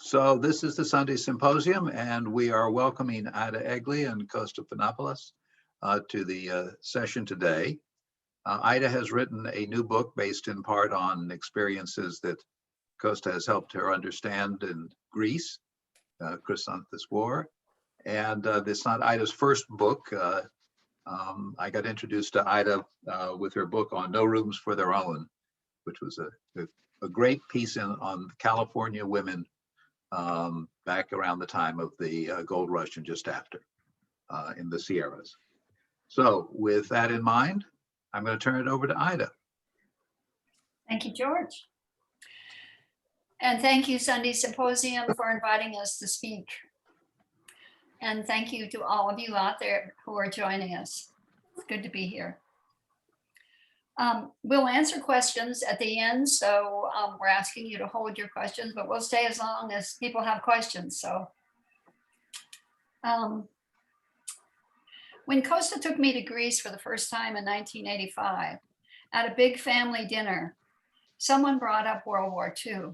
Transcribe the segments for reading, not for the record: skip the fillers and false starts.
So this is the Sunday Symposium, and we are welcoming Ida Egli and Kosta to the session today. Ida has written a new book based in part on experiences that Kosta has helped her understand in Greece, Krisanthi War. And this is not Ida's first book. I got introduced to Ida with her book on No Rooms for Their Own, which was a great piece on California women back around the time of the gold rush and just after in the Sierras. So with that in mind, I'm going to turn it over to Ida. Thank you, George. And thank you, Sunday Symposium, for inviting us to speak. And thank you to all of you out there who are joining us. It's good to be here. We'll answer questions at the end, so we're asking you to hold your questions, but we'll stay as long as people have questions. So when Kosta took me to Greece for the first time in 1985, at a big family dinner, someone brought up World War II.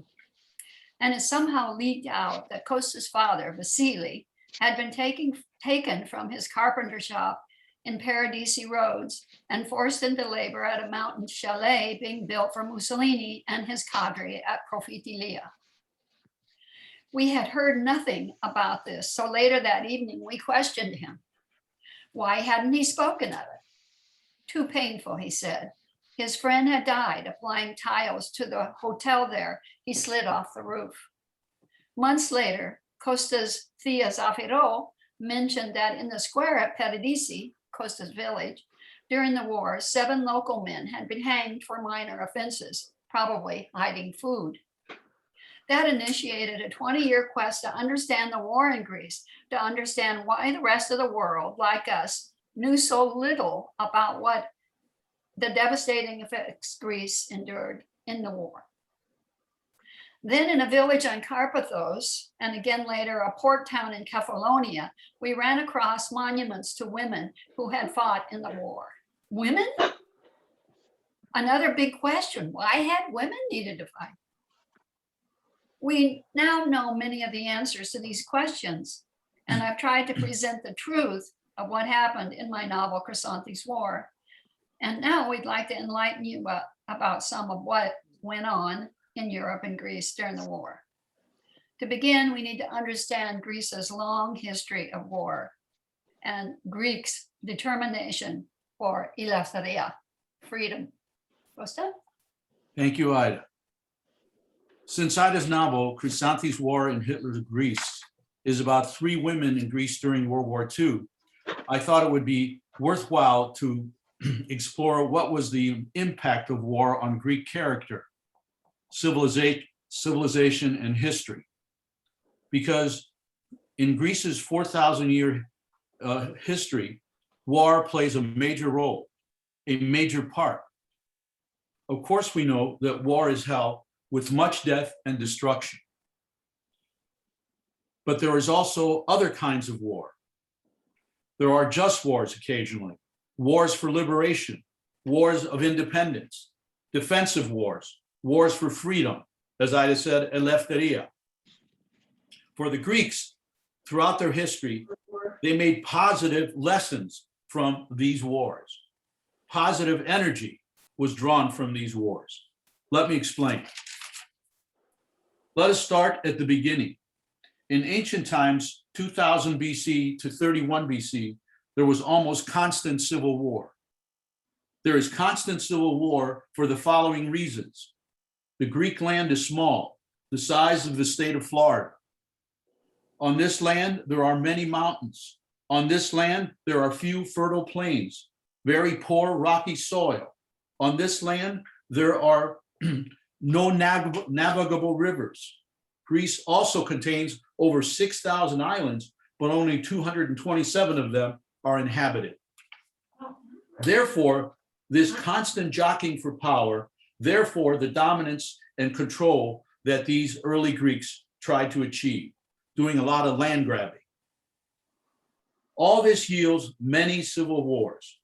And it somehow leaked out that Kosta's father, Vasily, had been taken from his carpenter shop in Paradisi Roads and forced into labor at a mountain chalet being built for Mussolini and his cadre at Profitilia. We had heard nothing about this, so later that evening we questioned him. Why hadn't he spoken of it? Too painful, he said. His friend had died applying tiles to the hotel there. He slid off the roof. Months later, Kosta's Thea Zafiro mentioned that in the square at Paradisi, Kosta's village, during the war, 7 local men had been hanged for minor offenses, probably hiding food. That initiated a 20-year quest to understand the war in Greece, to understand why the rest of the world, like us, knew so little about what the devastating effects Greece endured in the war. Then in a village on Carpathos, and again later a port town in Kefalonia, we ran across monuments to women who had fought in the war. Women? Another big question, why had women needed to fight? We now know many of the answers to these questions, and I've tried to present the truth of what happened in my novel, Krisanthi War. And now we'd like to enlighten you about some of what went on in Europe and Greece during the war. To begin, we need to understand Greece's long history of war and Greeks' determination for eleftheria, freedom. Kosta? Thank you, Ida. Since Ida's novel, Krisanthi War in Hitler's Greece, is about 3 women in Greece during World War II, I thought it would be worthwhile to explore what was the impact of war on Greek character, civilization, and history. Because in Greece's 4,000-year history, war plays a major role, a major part. Of course, we know that war is hell with much death and destruction. But there is also other kinds of war. There are just wars occasionally, wars for liberation, wars of independence, defensive wars, wars for freedom, as Ida said, eleftheria. For the Greeks, throughout their history, they made positive lessons from these wars. Positive energy was drawn from these wars. Let me explain. Let us start at the beginning. In ancient times, 2000 BC to 31 BC, there was almost constant civil war. There is constant civil war for the following reasons. The Greek land is small, the size of the state of Florida. On this land, there are many mountains. On this land, there are few fertile plains, very poor rocky soil. On this land, there are no navigable rivers. Greece also contains over 6,000 islands, but only 227 of them are inhabited. Therefore, this constant jockeying for power, therefore the dominance and control that these early Greeks tried to achieve, doing a lot of land grabbing. All this yields many civil wars.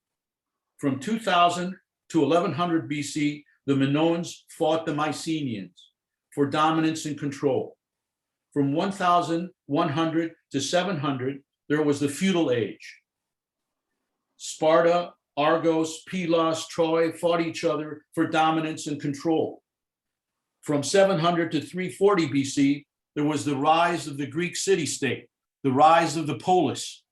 From 2000 to 1100 BC, the Minoans fought the Mycenaeans for dominance and control. from 1100 to 700, there was the feudal age. Sparta, Argos, Pylos, Troy fought each other for dominance and control. From 700 to 340 BC, there was the rise of the Greek city-state, the rise of the polis,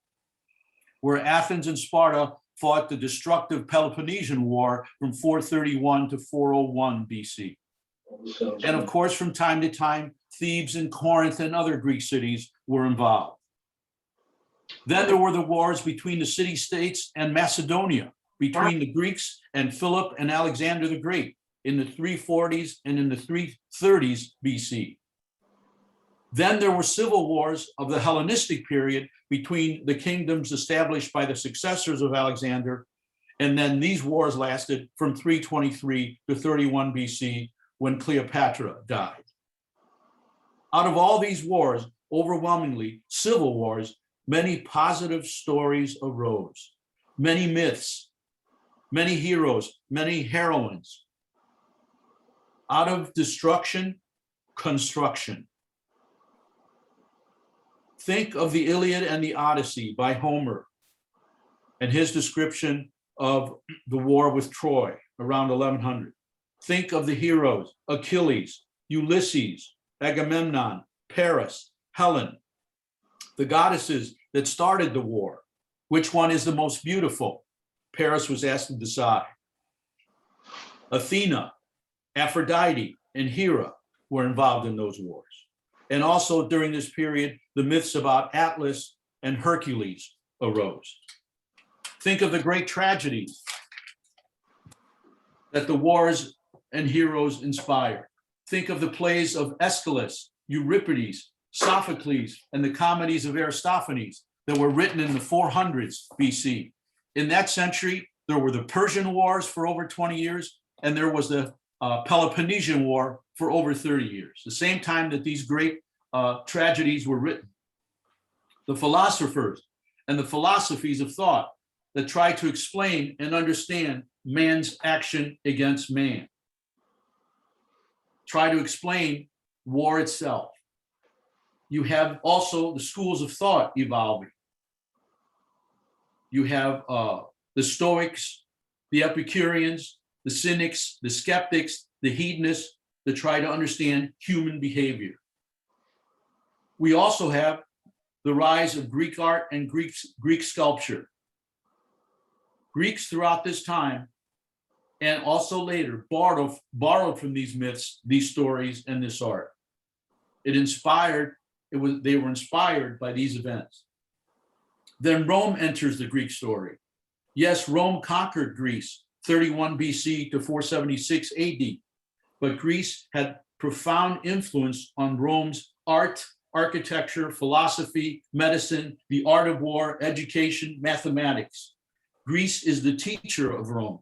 where Athens and Sparta fought the destructive Peloponnesian War from 431 to 401 BC. And of course, from time to time, Thebes and Corinth and other Greek cities were involved. Then there were the wars between the city-states and Macedonia, between the Greeks and Philip and Alexander the Great in the 340s and in the 330s BC. Then there were civil wars of the Hellenistic period between the kingdoms established by the successors of Alexander. And then these wars lasted from 323 to 31 BC when Cleopatra died. Out of all these wars, overwhelmingly civil wars, many positive stories arose, many myths, many heroes, many heroines. Out of destruction, construction. Think of the Iliad and the Odyssey by Homer and his description of the war with Troy around 1100. Think of the heroes, Achilles, Ulysses, Agamemnon, Paris, Helen, the goddesses that started the war. Which one is the most beautiful? Paris was asked to decide. Athena, Aphrodite, and Hera were involved in those wars. And also during this period, the myths about Atlas and Hercules arose. Think of the great tragedies that the wars and heroes inspired. Think of the plays of Aeschylus, Euripides, Sophocles, and the comedies of Aristophanes that were written in the 400s BC. In that century, there were the Persian Wars for over 20 years, and there was the Peloponnesian War for over 30 years, the same time that these great tragedies were written. The philosophers and the philosophies of thought that try to explain and understand man's action against man. Try to explain war itself. You have also the schools of thought evolving. You have the Stoics, the Epicureans, the Cynics, the Skeptics, the Hedonists that try to understand human behavior. We also have the rise of Greek art and Greek sculpture. Greeks throughout this time and also later borrowed from these myths, these stories, and this art. They were inspired by these events. Then Rome enters the Greek story. Yes, Rome conquered Greece, 31 BC to 476 AD, but Greece had profound influence on Rome's art, architecture, philosophy, medicine, the art of war, education, mathematics. Greece is the teacher of Rome.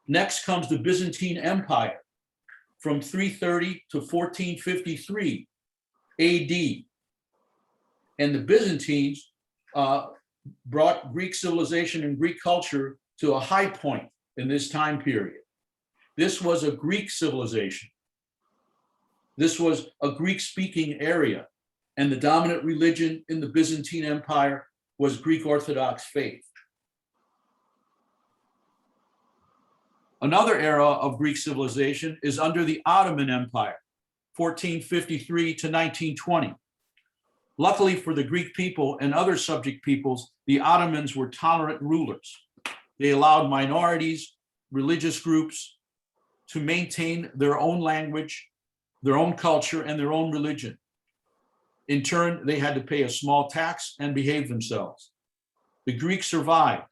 Next comes the Byzantine Empire from 330 to 1453 AD. And the Byzantines brought Greek civilization and Greek culture to a high point in this time period. This was a Greek civilization. This was a Greek-speaking area, and the dominant religion in the Byzantine Empire was Greek Orthodox faith. Another era of Greek civilization is under the Ottoman Empire, 1453 to 1920. Luckily for the Greek people and other subject peoples, the Ottomans were tolerant rulers. They allowed minorities, religious groups to maintain their own language, their own culture, and their own religion. In turn, they had to pay a small tax and behave themselves. The Greeks survived.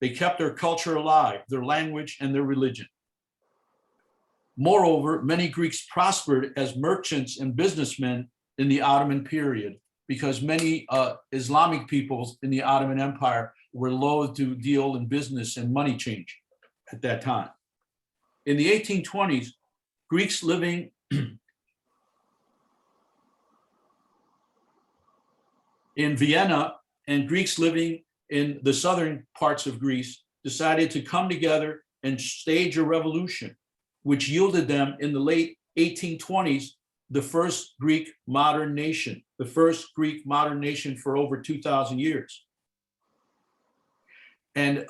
They kept their culture alive, their language, and their religion. Moreover, many Greeks prospered as merchants and businessmen in the Ottoman period because many Islamic peoples in the Ottoman Empire were loath to deal in business and money change at that time. In the 1820s, Greeks living in Vienna and Greeks living in the southern parts of Greece decided to come together and stage a revolution, which yielded them in the late 1820s the first Greek modern nation, the first Greek modern nation for over 2,000 years. And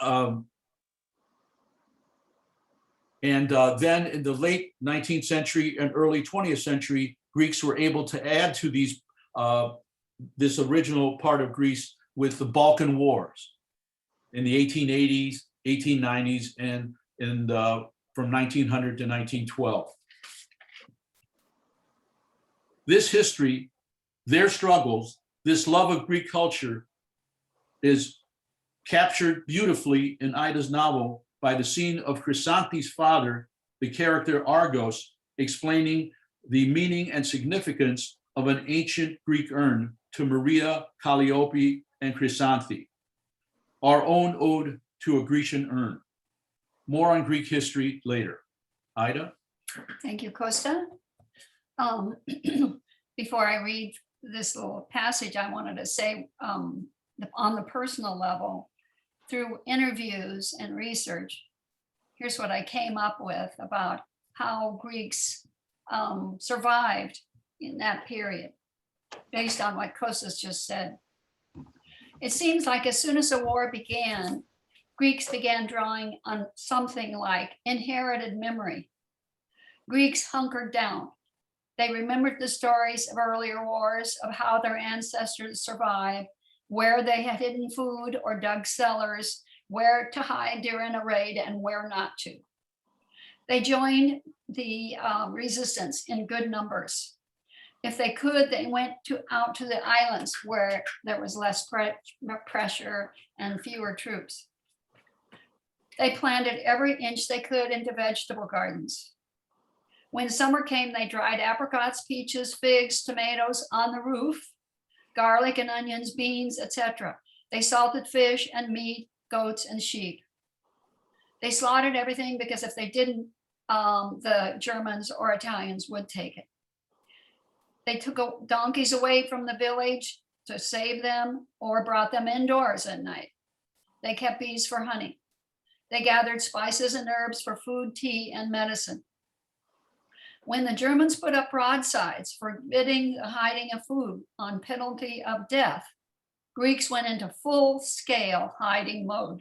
then in the late 19th century and early 20th century, Greeks were able to add to these this original part of Greece with the Balkan Wars in the 1880s, 1890s, and from 1900 to 1912. This history, their struggles, this love of Greek culture is captured beautifully in Ida's novel by the scene of Krisanthi's father, the character Argos, explaining the meaning and significance of an ancient Greek urn to Maria, Calliope, and Krisanthi, our own ode to a Grecian urn. More on Greek history later. Ida? Thank you, Kosta. Before I read this little passage, I wanted to say on the personal level, through interviews and research, here's what I came up with about how Greeks survived in that period, based on what Kostas just said. It seems like as soon as the war began, Greeks began drawing on something like inherited memory. Greeks hunkered down. They remembered the stories of earlier wars, of how their ancestors survived, where they had hidden food or dug cellars, where to hide during a raid and where not to. They joined the resistance in good numbers. If they could, they went out to the islands where there was less pressure and fewer troops. They planted every inch they could into vegetable gardens. When summer came, they dried apricots, peaches, figs, tomatoes on the roof, garlic and onions, beans, etc. They salted fish and meat, goats and sheep. They slaughtered everything because if they didn't, the Germans or Italians would take it. They took donkeys away from the village to save them or brought them indoors at night. They kept bees for honey. They gathered spices and herbs for food, tea, and medicine. When the Germans put up broadsides forbidding the hiding of food on penalty of death, Greeks went into full-scale hiding mode.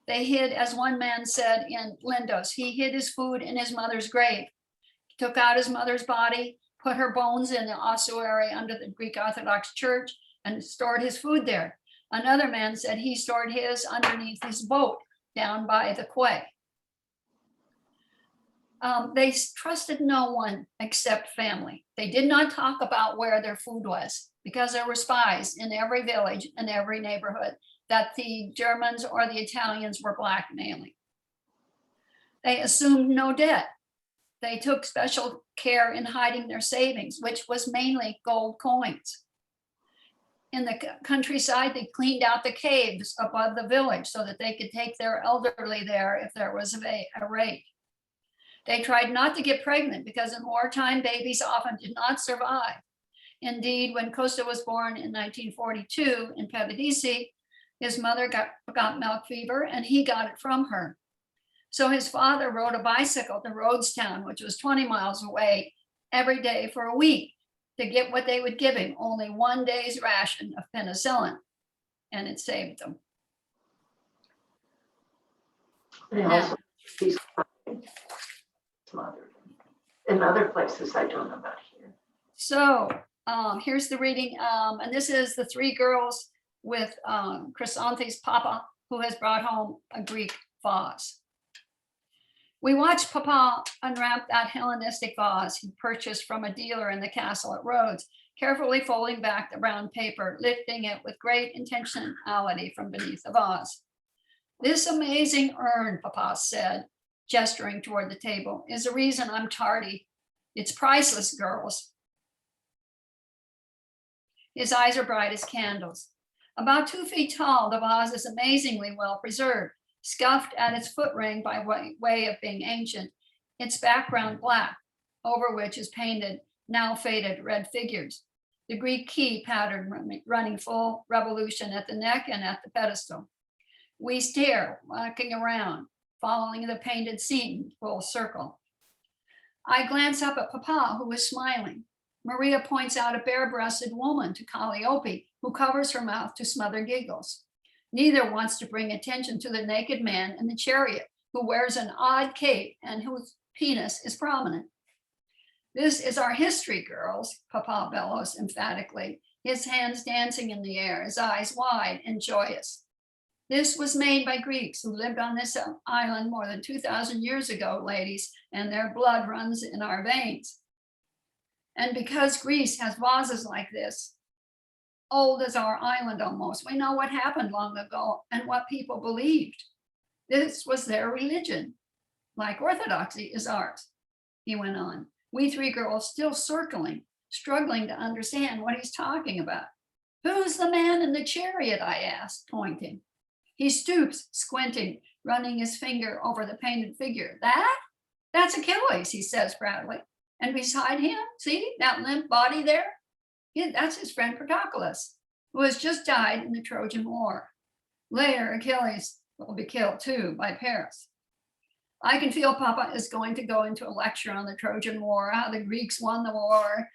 They hid, as one man said in Lindos, he hid his food in his mother's grave. He took out his mother's body, put her bones in the ossuary under the Greek Orthodox Church, and stored his food there. Another man said he stored his underneath his boat down by the quay. They trusted no one except family. They did not talk about where their food was because there were spies in every village and every neighborhood that the Germans or the Italians were blackmailing. They assumed no debt. They took special care in hiding their savings, which was mainly gold coins. In the countryside, they cleaned out the caves above the village so that they could take their elderly there if there was a raid. They tried not to get pregnant because in wartime, babies often did not survive. Indeed, when Kosta was born in 1942 in Papadisi, his mother got milk fever and he got it from her. So his father rode a bicycle to Rhodestown, which was 20 miles away, every day for a week to get what they would give him, only 1 day's ration of penicillin, and it saved them. And also he's smothered in other places I don't know about here. So here's the reading, and this is the three girls with Krisanthi's papa, who has brought home a Greek vase. We watched Papa unwrap that Hellenistic vase he purchased from a dealer in the castle at Rhodes, carefully folding back the brown paper, lifting it with great intentionality from beneath the vase. This amazing urn, Papa said, gesturing toward the table, is the reason I'm tardy. It's priceless, girls. His eyes are bright as candles. About 2 feet tall, the vase is amazingly well preserved, scuffed at its foot ring by way of being ancient, its background black, over which is painted now faded red figures. The Greek key pattern running full revolution at the neck and at the pedestal. We stare, walking around, following the painted scene full circle. I glance up at Papa, who is smiling. Maria points out a bare-breasted woman to Calliope, who covers her mouth to smother giggles. Neither wants to bring attention to the naked man in the chariot, who wears an odd cape and whose penis is prominent. This is our history, girls, Papa bellows emphatically, his hands dancing in the air, his eyes wide and joyous. This was made by Greeks who lived on this island more than 2,000 years ago, ladies, and their blood runs in our veins. And because Greece has vases like this, old as our island almost, we know what happened long ago and what people believed. This was their religion, like orthodoxy is ours, he went on. We three girls still circling, struggling to understand what he's talking about. Who's the man in the chariot, I asked, pointing. He stoops, squinting, running his finger over the painted figure. That's Achilles, he says proudly. And beside him, see that limp body there? Yeah, that's his friend Patroclus, who has just died in the Trojan War. Later, Achilles will be killed too by Paris. I can feel Papa is going to go into a lecture on the Trojan War, how the Greeks won the war,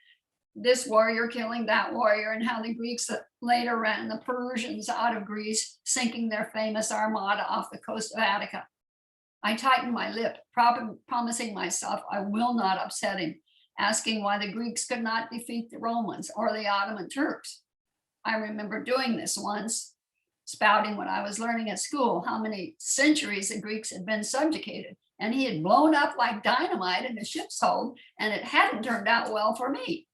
this warrior killing that warrior, and how the Greeks later ran the Persians out of Greece, sinking their famous armada off the coast of Attica. I tighten my lip, promising myself I will not upset him, asking why the Greeks could not defeat the Romans or the Ottoman Turks. I remember doing this once, spouting what I was learning at school, how many centuries the Greeks had been subjugated, and he had blown up like dynamite in a ship's hold, and it hadn't turned out well for me.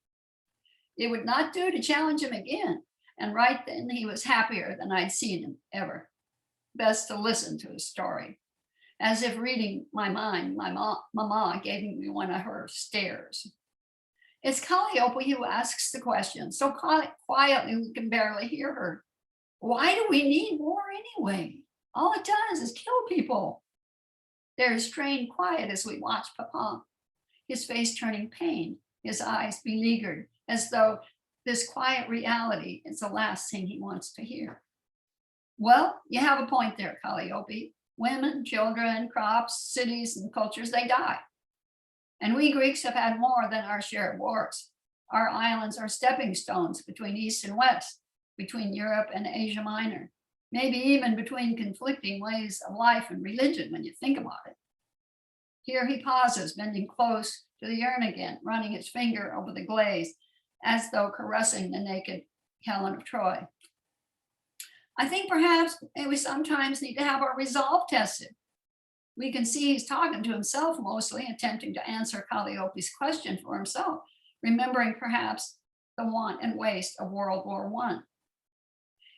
It would not do to challenge him again, and right then he was happier than I'd seen him ever. Best to listen to his story. As if reading my mind, my mama gave me one of her stares. It's Calliope who asks the question, so quietly we can barely hear her. Why do we need war anyway? All it does is kill people. There is strained quiet as we watch Papa, his face turning pain, his eyes beleaguered, as though this quiet reality is the last thing he wants to hear. Well, you have a point there, Calliope. Women, children, crops, cities, and cultures, they die. And we Greeks have had more than our share of wars. Our islands are stepping stones between East and West, between Europe and Asia Minor, maybe even between conflicting ways of life and religion when you think about it. Here he pauses, bending close to the urn again, running his finger over the glaze, as though caressing the naked Helen of Troy. I think perhaps we sometimes need to have our resolve tested. We can see he's talking to himself mostly, attempting to answer Calliope's question for himself, remembering perhaps the want and waste of World War I.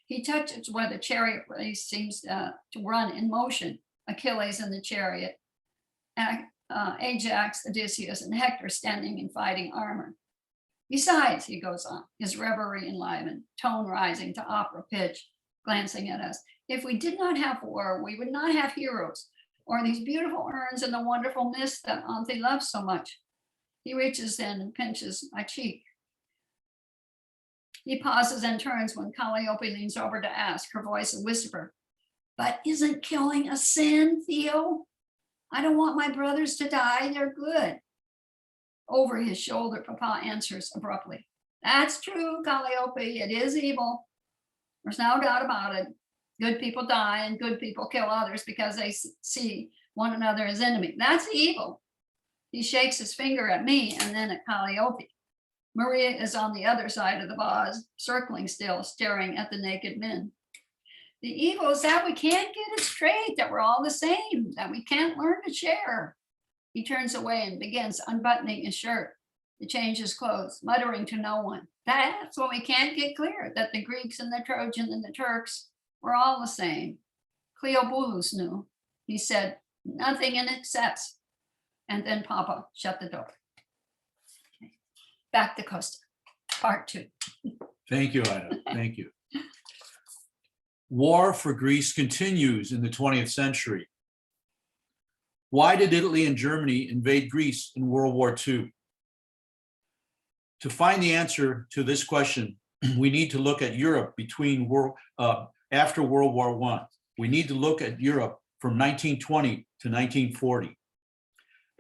He touches where the chariot race seems to run in motion, Achilles in the chariot, Ajax, Odysseus, and Hector standing in fighting armor. Besides, he goes on, his reverie enlivened, tone rising to opera pitch, glancing at us. If we did not have war, we would not have heroes, or these beautiful urns and the wonderful mist that Auntie loves so much. He reaches in and pinches my cheek. He pauses and turns when Calliope leans over to ask, her voice a whisper. But isn't killing a sin, Theo? I don't want my brothers to die, they're good. Over his shoulder, Papa answers abruptly. That's true, Calliope, it is evil. There's no doubt about it. Good people die and good people kill others because they see one another as enemy. That's evil. He shakes his finger at me and then at Calliope. Maria is on the other side of the vase, circling still, staring at the naked men. The evil is that we can't get it straight, that we're all the same, that we can't learn to share. He turns away and begins unbuttoning his shirt to change his clothes, muttering to no one. That's what we can't get clear, that the Greeks and the Trojans and the Turks were all the same. Cleobulus knew. He said, nothing in excess. And then Papa shut the door. Okay. Back to Kosta, part 2. Thank you, Ida. Thank you. War for Greece continues in the 20th century. Why did Italy and Germany invade Greece in World War II? To find the answer to this question, we need to look at Europe after World War I. We need to look at Europe from 1920 to 1940.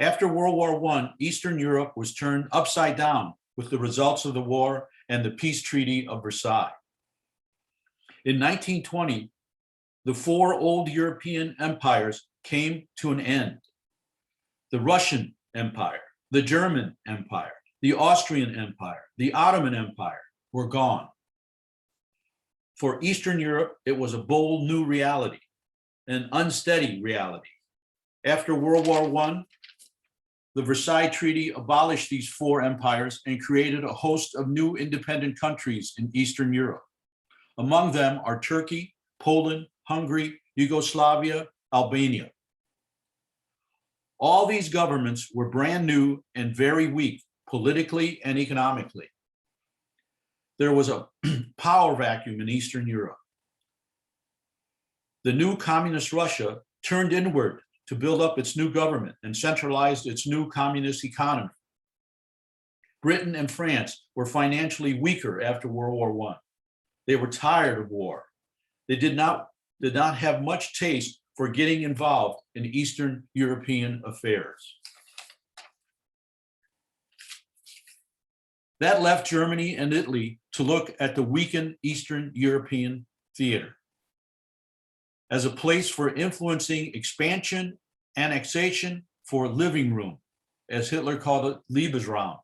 After World War I, Eastern Europe was turned upside down with the results of the war and the peace treaty of Versailles. In 1920, the four old European empires came to an end. The Russian Empire, the German Empire, the Austrian Empire, the Ottoman Empire were gone. For Eastern Europe, it was a bold new reality, an unsteady reality. After World War I, the Versailles Treaty abolished these four empires and created a host of new independent countries in Eastern Europe. Among them are Turkey, Poland, Hungary, Yugoslavia, Albania. All these governments were brand new and very weak politically and economically. There was a power vacuum in Eastern Europe. The new communist Russia turned inward to build up its new government and centralized its new communist economy. Britain and France were financially weaker after World War I. They were tired of war. They did not have much taste for getting involved in Eastern European affairs. That left Germany and Italy to look at the weakened Eastern European theater as a place for influencing expansion, annexation, for living room, as Hitler called it, Lebensraum.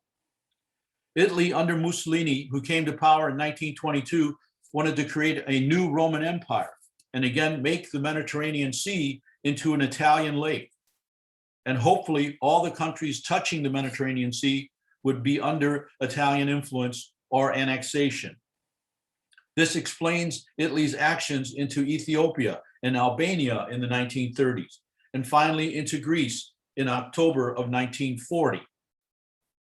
Italy under Mussolini, who came to power in 1922, wanted to create a new Roman Empire and again make the Mediterranean Sea into an Italian lake. And hopefully all the countries touching the Mediterranean Sea would be under Italian influence or annexation. This explains Italy's actions into Ethiopia and Albania in the 1930s, and finally into Greece in October of 1940.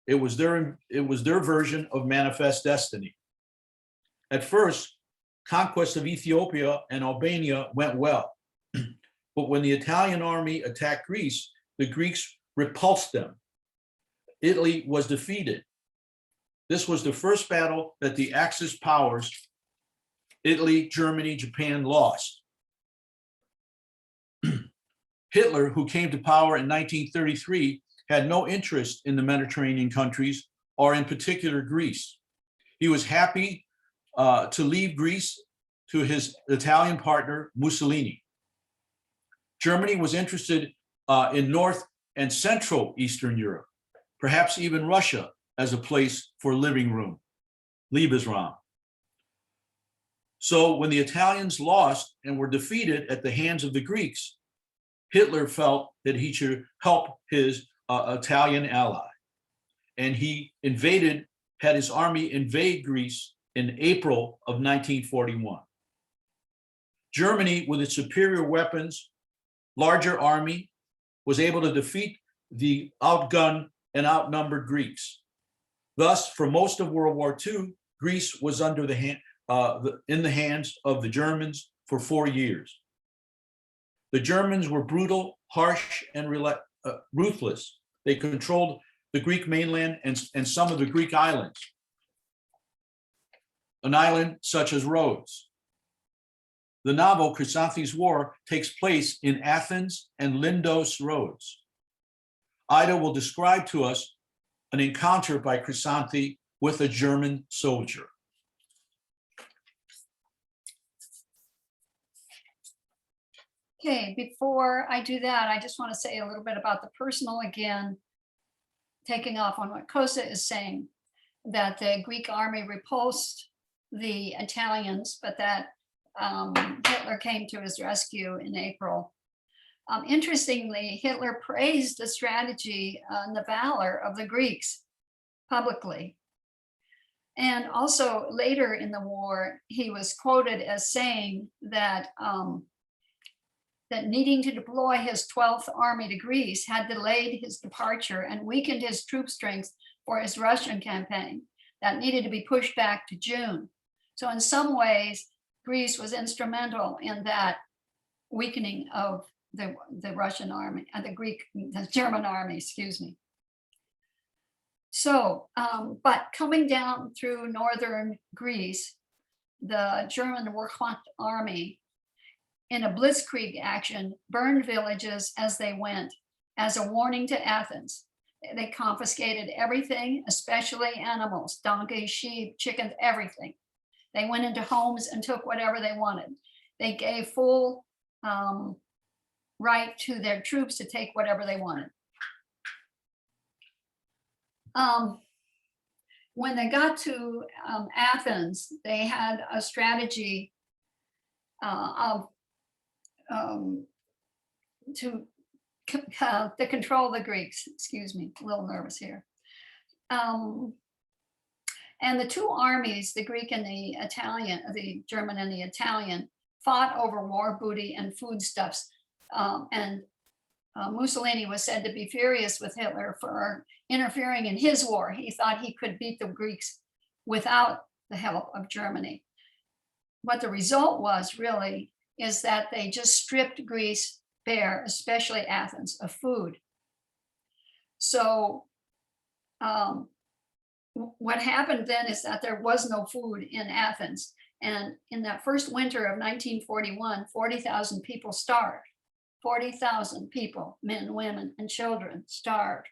It was their version of manifest destiny. At first, conquest of Ethiopia and Albania went well, but when the Italian army attacked Greece, the Greeks repulsed them. Italy was defeated. This was the first battle that the Axis powers, Italy, Germany, Japan, lost. Hitler, who came to power in 1933, had no interest in the Mediterranean countries, or in particular Greece. He was happy to leave Greece to his Italian partner, Mussolini. Germany was interested in North and Central Eastern Europe, perhaps even Russia as a place for living room, Lebensraum. So when the Italians lost and were defeated at the hands of the Greeks, Hitler felt that he should help his Italian ally. And he had his army invade Greece in April of 1941. Germany, with its superior weapons, larger army, was able to defeat the outgunned and outnumbered Greeks. Thus, for most of World War II, Greece was in the hands of the Germans for 4 years. The Germans were brutal, harsh, and ruthless. They controlled the Greek mainland and some of the Greek islands, an island such as Rhodes. The novel Krisanthi's War takes place in Athens and Lindos, Rhodes. Ida will describe to us an encounter by Krisanthi with a German soldier. Okay, before I do that, I just want to say a little bit about the personal again, taking off on what Kosta is saying, that the Greek army repulsed the Italians, but that Hitler came to his rescue in April. Interestingly, Hitler praised the strategy and the valor of the Greeks publicly. And also later in the war, he was quoted as saying that that needing to deploy his 12th Army to Greece had delayed his departure and weakened his troop strength for his Russian campaign that needed to be pushed back to June. So in some ways, Greece was instrumental in that weakening of the Russian army and the German army, excuse me. So, but coming down through northern Greece, the German Oakmont army in a blitzkrieg action burned villages as they went as a warning to Athens. They confiscated everything, especially animals, donkeys, sheep, chickens, everything. They went into homes and took whatever they wanted. They gave full right to their troops to take whatever they wanted. When they got to Athens, they had a strategy to control the Greeks. Excuse me, a little nervous here. And the two armies, the Greek and the Italian, the German and the Italian, fought over war booty and foodstuffs. Mussolini was said to be furious with Hitler for interfering in his war. He thought he could beat the Greeks without the help of Germany. What the result was really is that they just stripped Greece bare, especially Athens, of food. So what happened then is that there was no food in Athens. And in that first winter of 1941, 40,000 people starved. 40,000 people, men, women, and children, starved.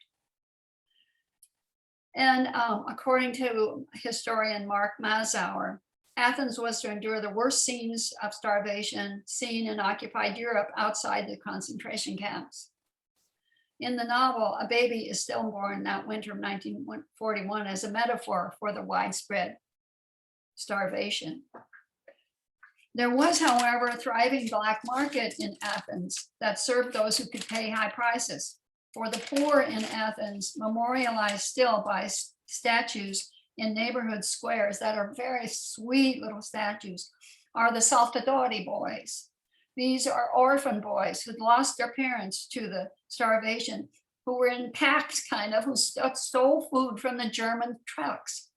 And according to historian Mark Mazauer, Athens was to endure the worst scenes of starvation seen in occupied Europe outside the concentration camps. In the novel, a baby is stillborn that winter of 1941 as a metaphor for the widespread starvation. There was, however, a thriving black market in Athens that served those who could pay high prices. For the poor in Athens, memorialized still by statues in neighborhood squares that are very sweet little statues, are the Saltadori Boys. These are orphan boys who'd lost their parents to the starvation, who were in packs kind of, who stole food from the German trucks.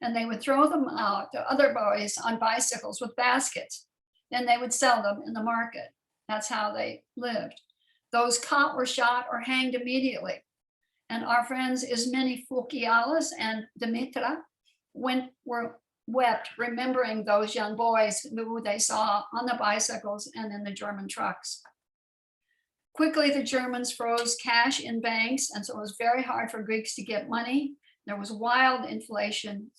And they would throw them out to other boys on bicycles with baskets. Then they would sell them in the market. That's how they lived. Those caught were shot or hanged immediately. And our friends Ismeni Foukialis and Dimitra were wept, remembering those young boys who they saw on the bicycles and in the German trucks. Quickly, the Germans froze cash in banks, and so it was very hard for Greeks to get money. There was wild inflation.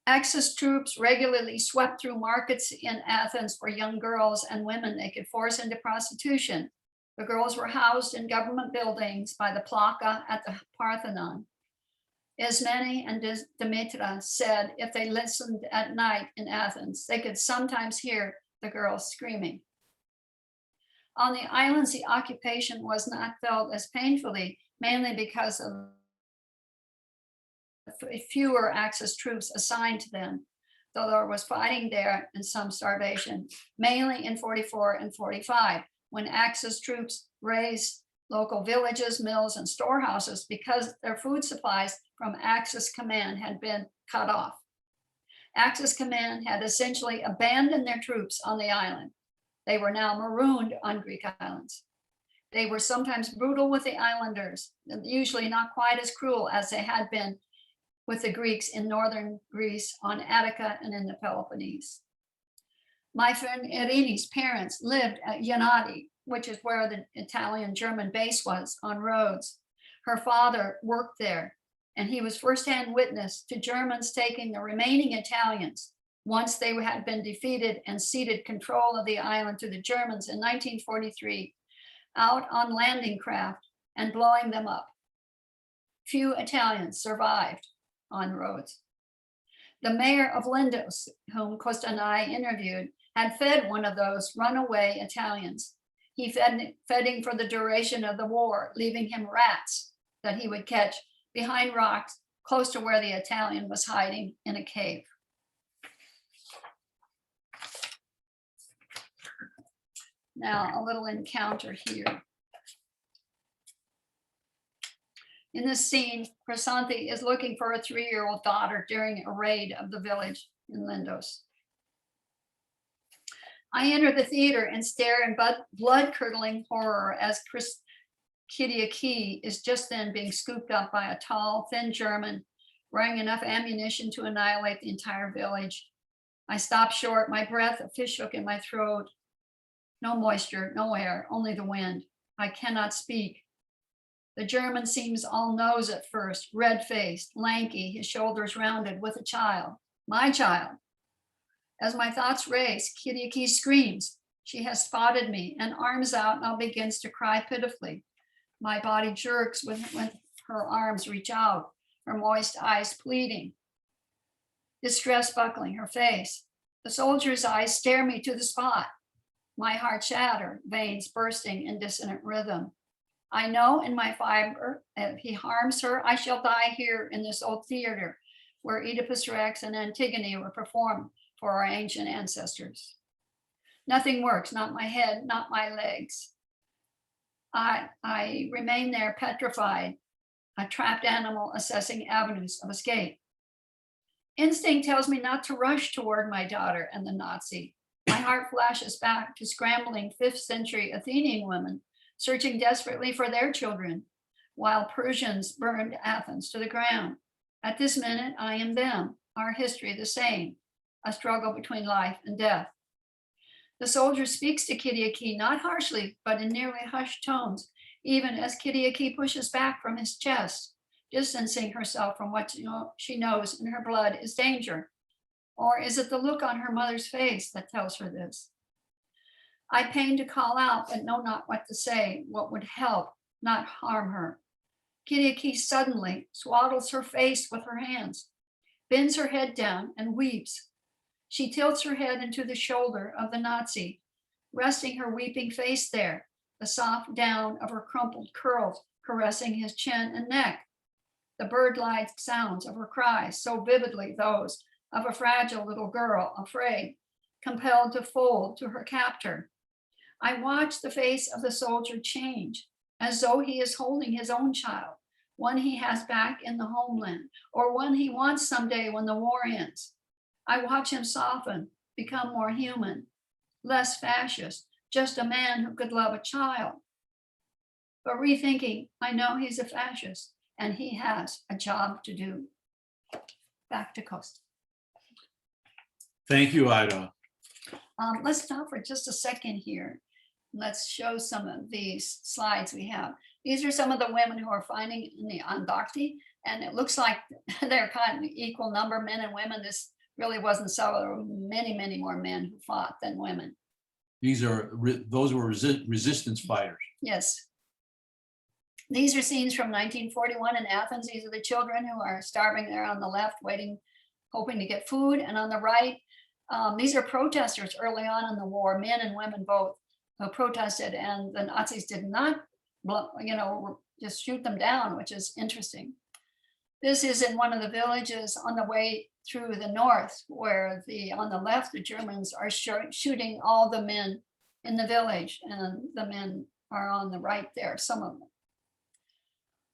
Axis troops regularly swept through markets in Athens for young girls and women they could force into prostitution. The girls were housed in government buildings by the Plaka at the Parthenon. Ismeni and Dimitra said if they listened at night in Athens, they could sometimes hear the girls screaming. On the islands, the occupation was not felt as painfully, mainly because of fewer Axis troops assigned to them, though there was fighting there and some starvation, mainly in 44 and 45, when Axis troops razed local villages, mills, and storehouses because their food supplies from Axis command had been cut off. Axis command had essentially abandoned their troops on the island. They were now marooned on Greek islands. They were sometimes brutal with the islanders, usually not quite as cruel as they had been with the Greeks in northern Greece, on Attica, and in the Peloponnese. My friend Irini's parents lived at Yanadi, which is where the Italian-German base was, on Rhodes. Her father worked there, and he was firsthand witness to Germans taking the remaining Italians once they had been defeated and ceded control of the island to the Germans in 1943, out on landing craft and blowing them up. Few Italians survived on Rhodes. The mayor of Lindos, whom Kosta and I interviewed, had fed one of those runaway Italians. He fed him for the duration of the war, leaving him rats that he would catch behind rocks close to where the Italian was hiding in a cave. Now, a little encounter here. In this scene, Krisanthi is looking for a 3-year-old daughter during a raid of the village in Lindos. I enter the theater and stare in blood-curdling horror as Kyriaki is just then being scooped up by a tall, thin German wearing enough ammunition to annihilate the entire village. I stop short, my breath a fishhook in my throat. No moisture, no air, only the wind. I cannot speak. The German seems all nose at first, red-faced, lanky, his shoulders rounded, with a child, my child. As my thoughts race, Kyriaki screams. She has spotted me and arms out now begins to cry pitifully. My body jerks when her arms reach out, her moist eyes pleading. Distress buckling her face. The soldier's eyes stare me to the spot. My heart shattered, veins bursting in dissonant rhythm. I know in my fiber, if he harms her, I shall die here in this old theater where Oedipus Rex and Antigone were performed for our ancient ancestors. Nothing works, not my head, not my legs. I remain there petrified, a trapped animal assessing avenues of escape. Instinct tells me not to rush toward my daughter and the Nazi. My heart flashes back to scrambling 5th century Athenian women searching desperately for their children, while Persians burned Athens to the ground. At this minute, I am them, our history the same, a struggle between life and death. The soldier speaks to Kyriaki, not harshly, but in nearly hushed tones, even as Kyriaki pushes back from his chest, distancing herself from what she knows in her blood is danger. Or is it the look on her mother's face that tells her this? I pain to call out, but know not what to say, what would help, not harm her. Kyriaki suddenly swaddles her face with her hands, bends her head down and weeps. She tilts her head into the shoulder of the Nazi, resting her weeping face there, the soft down of her crumpled curls caressing his chin and neck. The bird-like sounds of her cries, so vividly those of a fragile little girl, afraid, compelled to fold to her captor. I watch the face of the soldier change, as though he is holding his own child, one he has back in the homeland, or one he wants someday when the war ends. I watch him soften, become more human, less fascist, just a man who could love a child. But rethinking, I know he's a fascist and he has a job to do. Back to Kosta. Thank you, Ida. Let's stop for just a second here. Let's show some of these slides we have. These are some of the women who are fighting in the Anarchy, and it looks like they're kind of equal number, men and women. This really wasn't so. There were many, many more men who fought than women. Those were resistance fighters. Yes. These are scenes from 1941 in Athens. These are the children who are starving there on the left, waiting, hoping to get food. And on the right, these are protesters early on in the war, men and women both, who protested, and the Nazis did not, just shoot them down, which is interesting. This is in one of the villages on the way through the north, where on the left, the Germans are shooting all the men in the village, and the men are on the right there, some of them.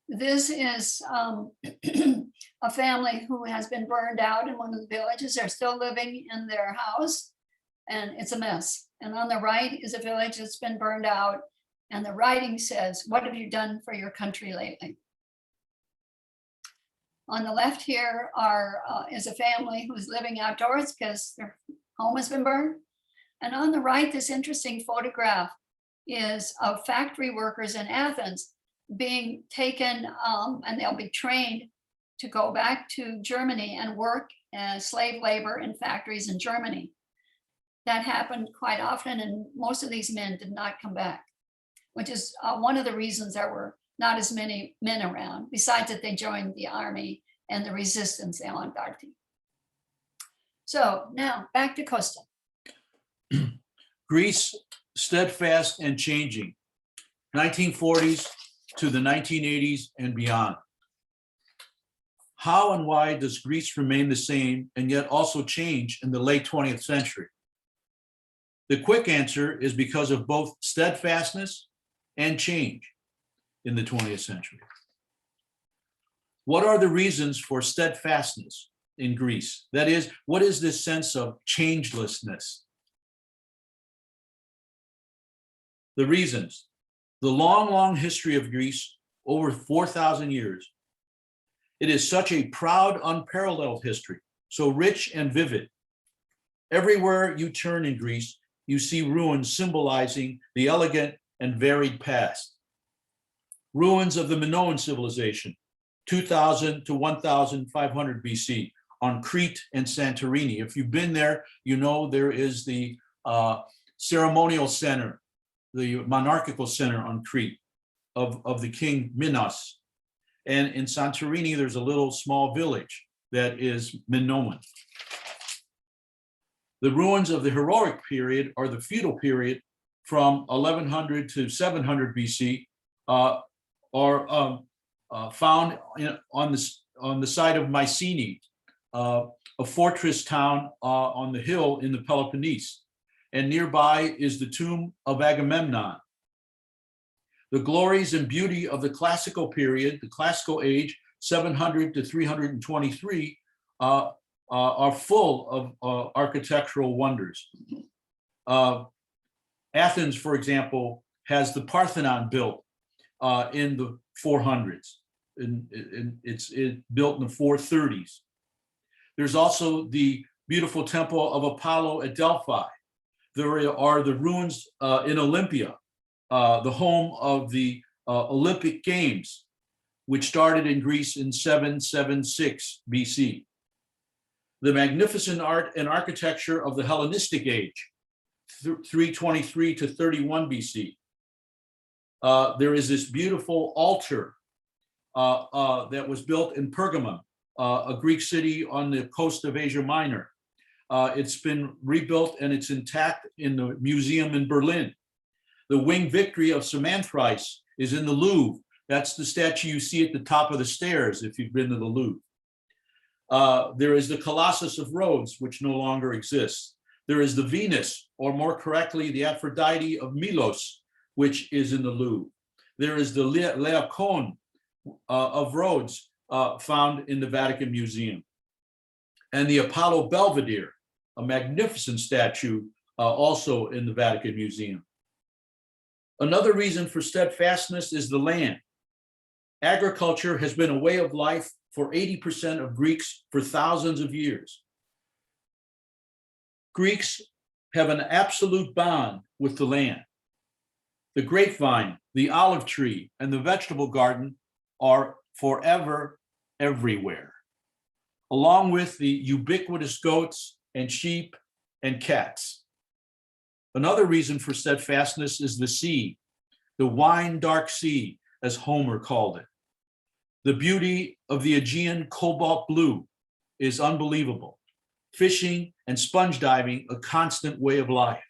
This is a family who has been burned out in one of the villages. They're still living in their house, and it's a mess. And on the right is a village that's been burned out, and the writing says, "What have you done for your country lately?" On the left here is a family who's living outdoors because their home has been burned. And on the right, this interesting photograph is of factory workers in Athens being taken, and they'll be trained to go back to Germany and work as slave labor in factories in Germany. That happened quite often, and most of these men did not come back, which is one of the reasons there were not as many men around, besides that they joined the army and the resistance Monarchy. So now back to Kosta. Greece, steadfast and changing, 1940s to the 1980s and beyond. How and why does Greece remain the same and yet also change in the late 20th century? The quick answer is because of both steadfastness and change in the 20th century. What are the reasons for steadfastness in Greece? That is, what is this sense of changelessness? The reasons: the long, long history of Greece, over 4,000 years. It is such a proud, unparalleled history, so rich and vivid. Everywhere you turn in Greece, you see ruins symbolizing the elegant and varied past. Ruins of the Minoan civilization, 2000 to 1500 BC, on Crete and Santorini. If you've been there, you know there is the ceremonial center, the monarchical center on Crete of the king Minos. And in Santorini, there's a little small village that is Minoan. The ruins of the heroic period or the feudal period from 1100 to 700 BC are found on the site of Mycenae, a fortress town on the hill in the Peloponnese. And nearby is the tomb of Agamemnon. The glories and beauty of the classical period, the classical age, 700 to 323, are full of architectural wonders. Athens, for example, has the Parthenon built in the 400s. It's built in the 430s. There's also the beautiful temple of Apollo at Delphi. There are the ruins in Olympia, the home of the Olympic Games, which started in Greece in 776 BC. The magnificent art and architecture of the Hellenistic age, 323 to 31 BC. There is this beautiful altar that was built in Pergamum, a Greek city on the coast of Asia Minor. It's been rebuilt and it's intact in the museum in Berlin. The winged victory of Samanthrice is in the Louvre. That's the statue you see at the top of the stairs if you've been to the Louvre. There is the Colossus of Rhodes, which no longer exists. There is the Venus, or more correctly, the Aphrodite of Milos, which is in the Louvre. There is the Laocoon of Rhodes, found in the Vatican Museum. And the Apollo Belvedere, a magnificent statue, also in the Vatican Museum. Another reason for steadfastness is the land. Agriculture has been a way of life for 80% of Greeks for thousands of years. Greeks have an absolute bond with the land. The grapevine, the olive tree, and the vegetable garden are forever everywhere, along with the ubiquitous goats and sheep and cats. Another reason for steadfastness is the sea, the wine dark sea, as Homer called it. The beauty of the Aegean cobalt blue is unbelievable. Fishing and sponge diving, a constant way of life.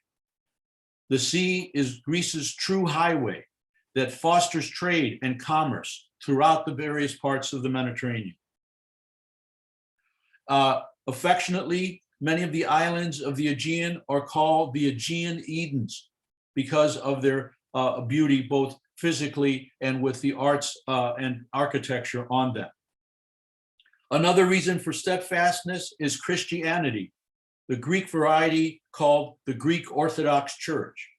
The sea is Greece's true highway that fosters trade and commerce throughout the various parts of the Mediterranean. Affectionately, many of the islands of the Aegean are called the Aegean Edens because of their beauty, both physically and with the arts and architecture on them. Another reason for steadfastness is Christianity, the Greek variety called the Greek Orthodox Church.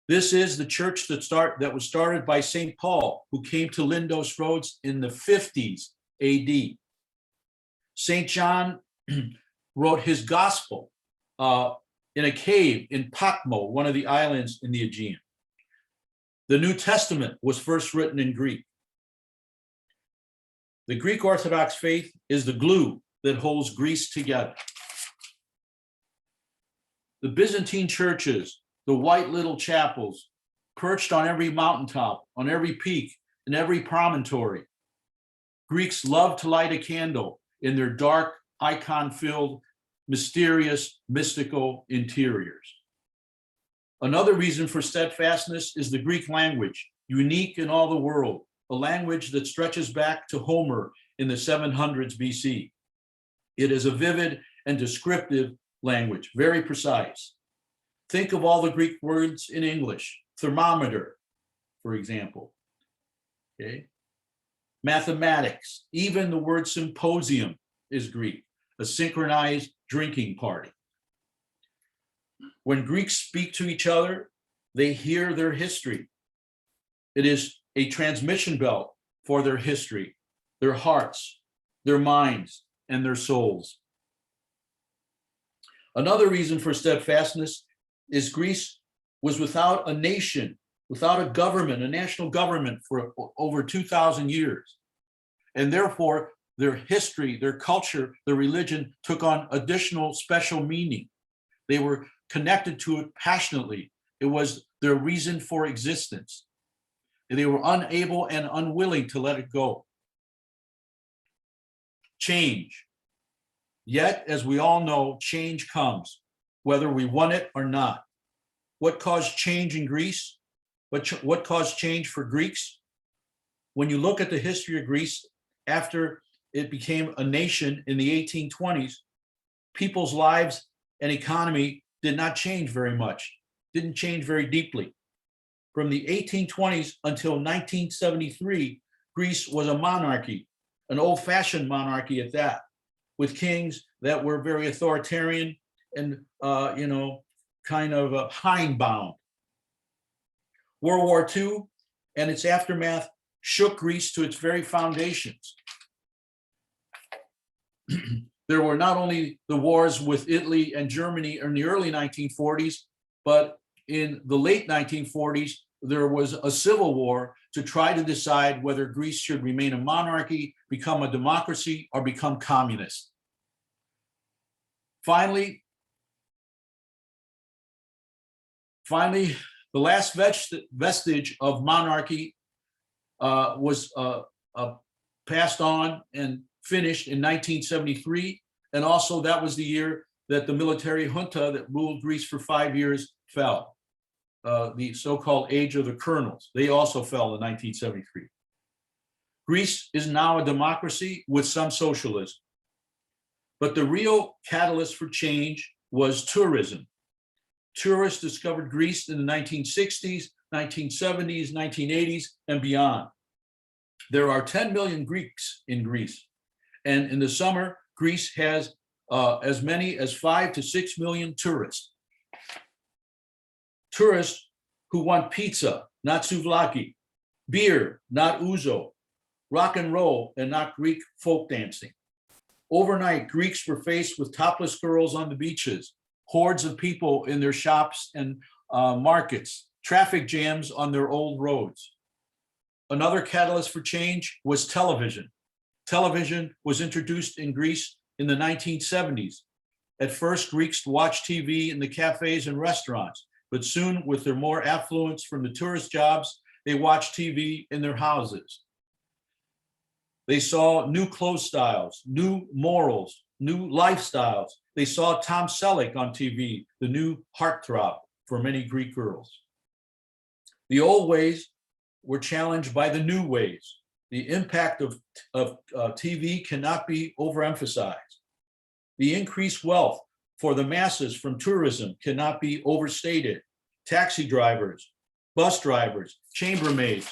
This is the church that was started by St. Paul, who came to Lindos Rhodes in the 50s AD. St. John wrote his gospel in a cave in Patmo, one of the islands in the Aegean. The New Testament was first written in Greek. The Greek Orthodox faith is the glue that holds Greece together. The Byzantine churches, the white little chapels, perched on every mountaintop, on every peak, and every promontory. Greeks love to light a candle in their dark, icon-filled, mysterious, mystical interiors. Another reason for steadfastness is the Greek language, unique in all the world, a language that stretches back to Homer in the 700s BC. It is a vivid and descriptive language, very precise. Think of all the Greek words in English, thermometer, for example. Okay. Mathematics, even the word symposium is Greek, a synchronized drinking party. When Greeks speak to each other, they hear their history. It is a transmission belt for their history, their hearts, their minds, and their souls. Another reason for steadfastness is Greece was without a nation, without a government, a national government for over 2,000 years. And therefore, their history, their culture, their religion took on additional special meaning. They were connected to it passionately. It was their reason for existence. And they were unable and unwilling to let it go. Change. Yet, as we all know, change comes, whether we want it or not. What caused change in Greece? What caused change for Greeks? When you look at the history of Greece, after it became a nation in the 1820s, people's lives and economy did not change very much, didn't change very deeply. From the 1820s until 1973, Greece was a monarchy, an old-fashioned monarchy at that, with kings that were very authoritarian and, kind of hindbound. World War II and its aftermath shook Greece to its very foundations. There were not only the wars with Italy and Germany in the early 1940s, but in the late 1940s, there was a civil war to try to decide whether Greece should remain a monarchy, become a democracy, or become communist. Finally, the last vestige of monarchy was passed on and finished in 1973. And also that was the year that the military junta that ruled Greece for 5 years fell. The so-called age of the colonels. They also fell in 1973. Greece is now a democracy with some socialism. But the real catalyst for change was tourism. Tourists discovered Greece in the 1960s, 1970s, 1980s, and beyond. There are 10 million Greeks in Greece. And in the summer, Greece has as many as 5 to 6 million tourists. Tourists who want pizza, not souvlaki, beer, not ouzo, rock and roll, and not Greek folk dancing. Overnight, Greeks were faced with topless girls on the beaches, hordes of people in their shops and markets, traffic jams on their old roads. Another catalyst for change was television. Television was introduced in Greece in the 1970s. At first, Greeks watched TV in the cafes and restaurants, but soon, with their more affluence from the tourist jobs, they watched TV in their houses. They saw new clothes styles, new morals, new lifestyles. They saw Tom Selleck on TV, the new heartthrob for many Greek girls. The old ways were challenged by the new ways. The impact of TV cannot be overemphasized. The increased wealth for the masses from tourism cannot be overstated. Taxi drivers, bus drivers, chambermaids,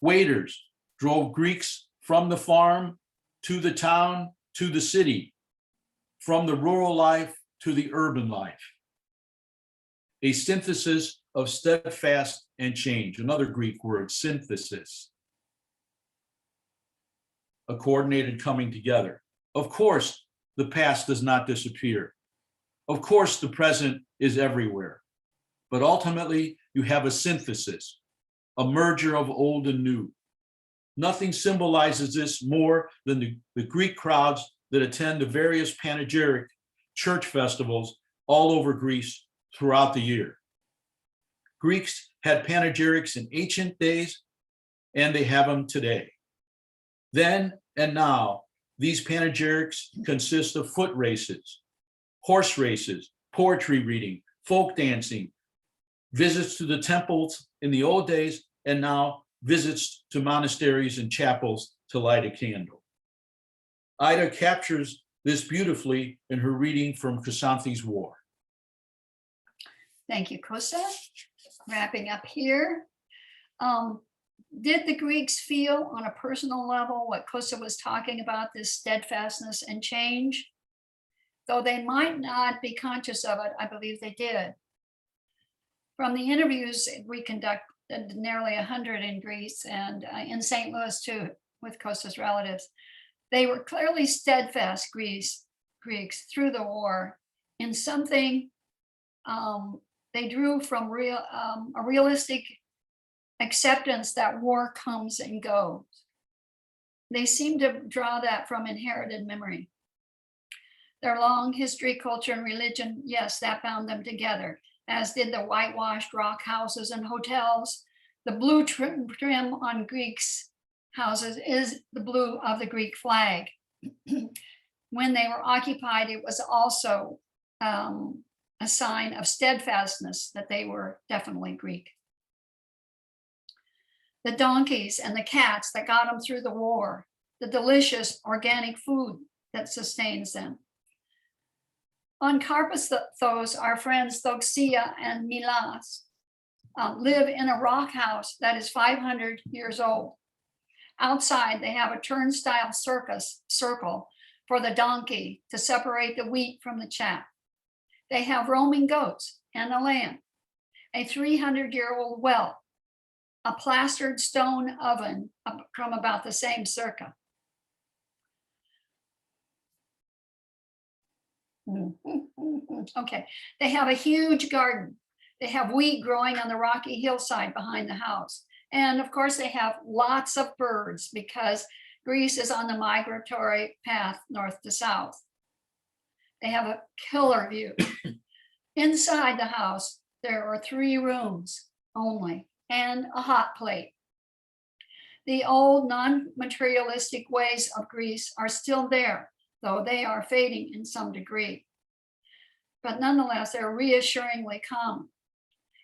waiters drove Greeks from the farm to the town to the city, from the rural life to the urban life. A synthesis of steadfast and change, another Greek word, synthesis. A coordinated coming together. Of course, the past does not disappear. Of course, the present is everywhere. But ultimately, you have a synthesis, a merger of old and new. Nothing symbolizes this more than the Greek crowds that attend the various panegyric church festivals all over Greece throughout the year. Greeks had panegyrics in ancient days, and they have them today. Then and now, these panegyrics consist of foot races, horse races, poetry reading, folk dancing, visits to the temples in the old days, and now visits to monasteries and chapels to light a candle. Ida captures this beautifully in her reading from Krisanthi's War. Thank you, Kosta. Wrapping up here. Did the Greeks feel on a personal level what Kosta was talking about, this steadfastness and change? Though they might not be conscious of it, I believe they did. From the interviews we conducted, nearly 100 in Greece and in St. Louis too, with Kosta's relatives, they were clearly steadfast Greeks through the war in something they drew from a realistic acceptance that war comes and goes. They seem to draw that from inherited memory. Their long history, culture, and religion, yes, that bound them together, as did the whitewashed rock houses and hotels. The blue trim on Greeks' houses is the blue of the Greek flag. When they were occupied, it was also a sign of steadfastness that they were definitely Greek. The donkeys and the cats that got them through the war, the delicious organic food that sustains them. On Karpathos, our friends Thoxia and Milas live in a rock house that is 500 years old. Outside, they have a turnstile circle for the donkey to separate the wheat from the chaff. They have roaming goats and a lamb, a 300-year-old well, a plastered stone oven from about the same circa. Okay, they have a huge garden. They have wheat growing on the rocky hillside behind the house. And of course, they have lots of birds because Greece is on the migratory path north to south. They have a killer view. Inside the house, there are 3 rooms only and a hot plate. The old non-materialistic ways of Greece are still there, though they are fading in some degree. But nonetheless, they're reassuringly common.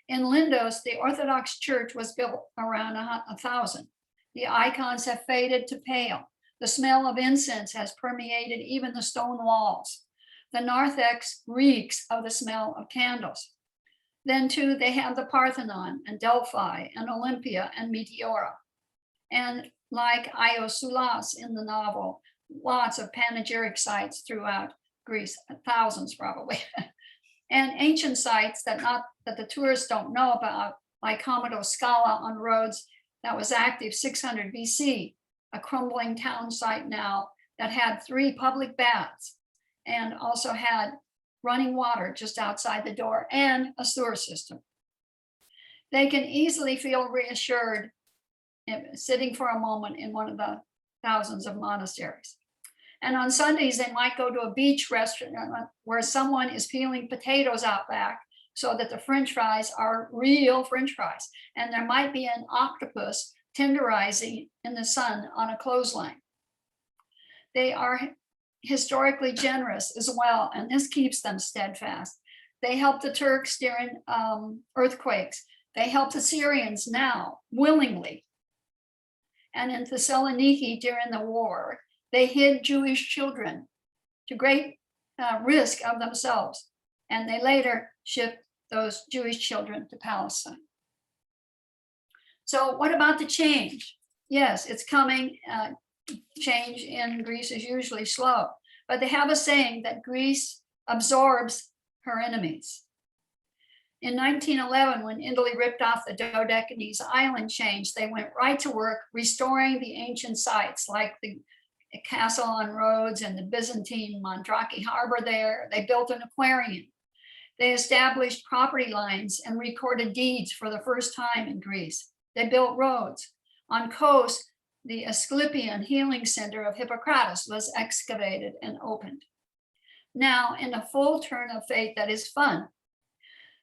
In Lindos, the Orthodox Church was built around 1000. The icons have faded to pale. The smell of incense has permeated even the stone walls. The narthex reeks of the smell of candles. Then too, they have the Parthenon and Delphi and Olympia and Meteora. And like Iosoulas in the novel, lots of panegyric sites throughout Greece, thousands probably. And ancient sites that the tourists don't know about, like Commodore Scala on Rhodes that was active 600 BC, a crumbling town site now that had 3 public baths and also had running water just outside the door and a sewer system. They can easily feel reassured sitting for a moment in one of the thousands of monasteries. And on Sundays, they might go to a beach restaurant where someone is peeling potatoes out back so that the French fries are real French fries. And there might be an octopus tenderizing in the sun on a clothesline. They are historically generous as well, and this keeps them steadfast. They help the Turks during earthquakes. They help the Syrians now willingly. And in Thessaloniki during the war, they hid Jewish children to great risk of themselves. And they later shipped those Jewish children to Palestine. So what about the change? Yes, it's coming. Change in Greece is usually slow, but they have a saying that Greece absorbs her enemies. In 1911, when Italy ripped off the Dodecanese island chains, they went right to work restoring the ancient sites like the castle on Rhodes and the Byzantine Monarchy harbor there. They built an aquarium. They established property lines and recorded deeds for the first time in Greece. They built roads. On Kos, the Asclepian healing center of Hippocrates was excavated and opened. Now, in a full turn of fate that is fun,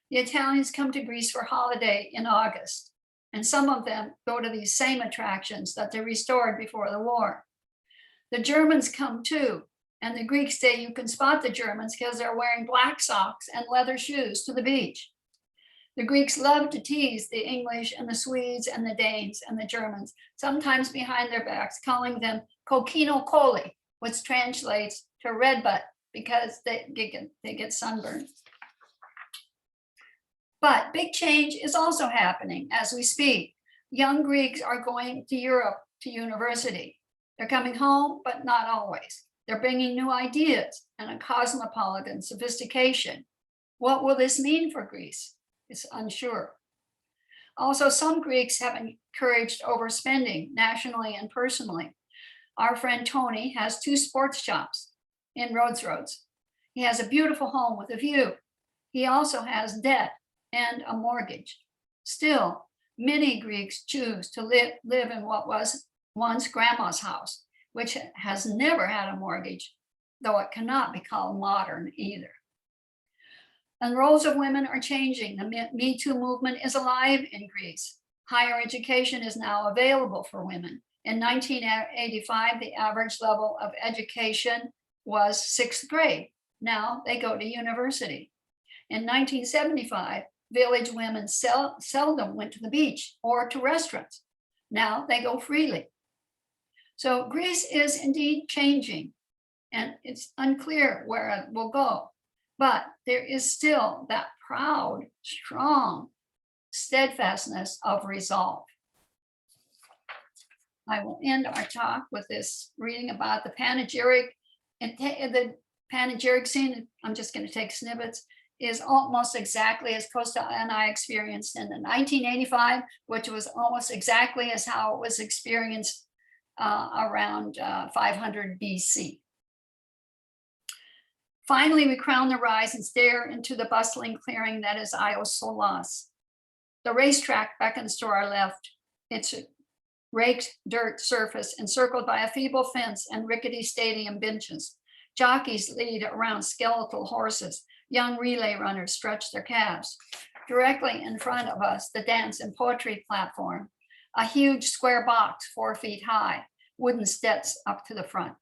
the Italians come to Greece for holiday in August, and some of them go to these same attractions that they restored before the war. The Germans come too, and the Greeks say you can spot the Germans because they're wearing black socks and leather shoes to the beach. The Greeks love to tease the English and the Swedes and the Danes and the Germans, sometimes behind their backs, calling them coquino coli, which translates to red butt because they get sunburned. But big change is also happening as we speak. Young Greeks are going to Europe to university. They're coming home, but not always. They're bringing new ideas and a cosmopolitan sophistication. What will this mean for Greece? It's unsure. Also, some Greeks have encouraged overspending nationally and personally. Our friend Tony has 2 sports shops in Rhodes. He has a beautiful home with a view. He also has debt and a mortgage. Still, many Greeks choose to live in what was once grandma's house, which has never had a mortgage, though it cannot be called modern either. And roles of women are changing. The Me Too movement is alive in Greece. Higher education is now available for women. In 1985, the average level of education was 6th grade. Now they go to university. In 1975, village women seldom went to the beach or to restaurants. Now they go freely. So Greece is indeed changing, and it's unclear where it will go. But there is still that proud, strong steadfastness of resolve. I will end our talk with this reading about the panegyric. The panegyric scene, I'm just going to take snippets, is almost exactly as Kosta and I experienced in the 1985, which was almost exactly as how it was experienced around 500 BC. Finally, we crown the rise and stare into the bustling clearing that is Ios Solas. The racetrack beckons to our left. It's a raked dirt surface encircled by a feeble fence and rickety stadium benches. Jockeys lead around skeletal horses. Young relay runners stretch their calves. Directly in front of us, the dance and poetry platform, a huge square box 4 feet high, wooden steps up to the front.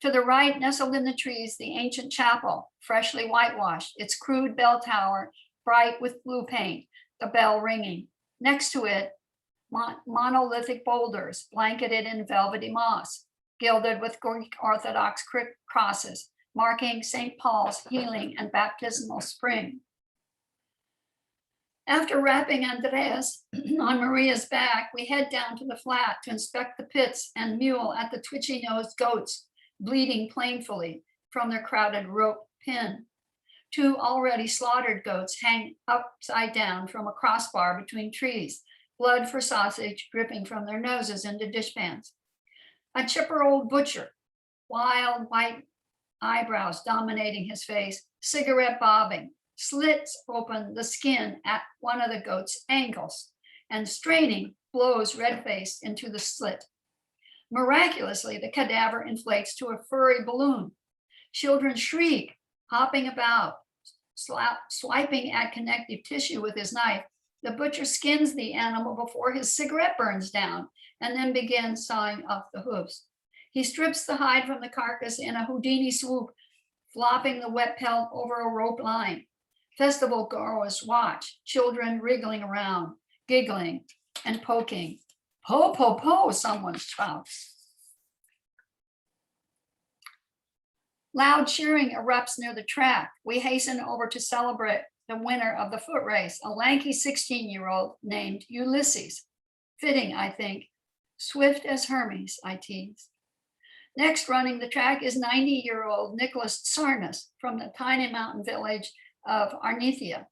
To the right, nestled in the trees, the ancient chapel, freshly whitewashed, its crude bell tower bright with blue paint, the bell ringing. Next to it, monolithic boulders blanketed in velvety moss, gilded with Greek Orthodox crosses, marking St. Paul's healing and baptismal spring. After wrapping Andreas on Maria's back, we head down to the flat to inspect the pits and mule at the twitchy-nosed goats, bleeding plainfully from their crowded rope pen. 2 already slaughtered goats hang upside down from a crossbar between trees, blood for sausage dripping from their noses into dishpans. A chipper old butcher, wild white eyebrows dominating his face, cigarette bobbing, slits open the skin at one of the goat's ankles and straining blows red-faced into the slit. Miraculously, the cadaver inflates to a furry balloon. Children shriek, hopping about, swiping at connective tissue with his knife. The butcher skins the animal before his cigarette burns down and then begins sawing off the hooves. He strips the hide from the carcass in a Houdini swoop, flopping the wet pelt over a rope line. Festival goers watch, children wriggling around, giggling and poking. Po, po, po, someone shouts. Loud cheering erupts near the track. We hasten over to celebrate the winner of the foot race, a lanky 16-year-old named Ulysses. Fitting, I think. Swift as Hermes, I tease. Next running the track is 90-year-old Nicholas Sarnis from the tiny mountain village of Arnithia.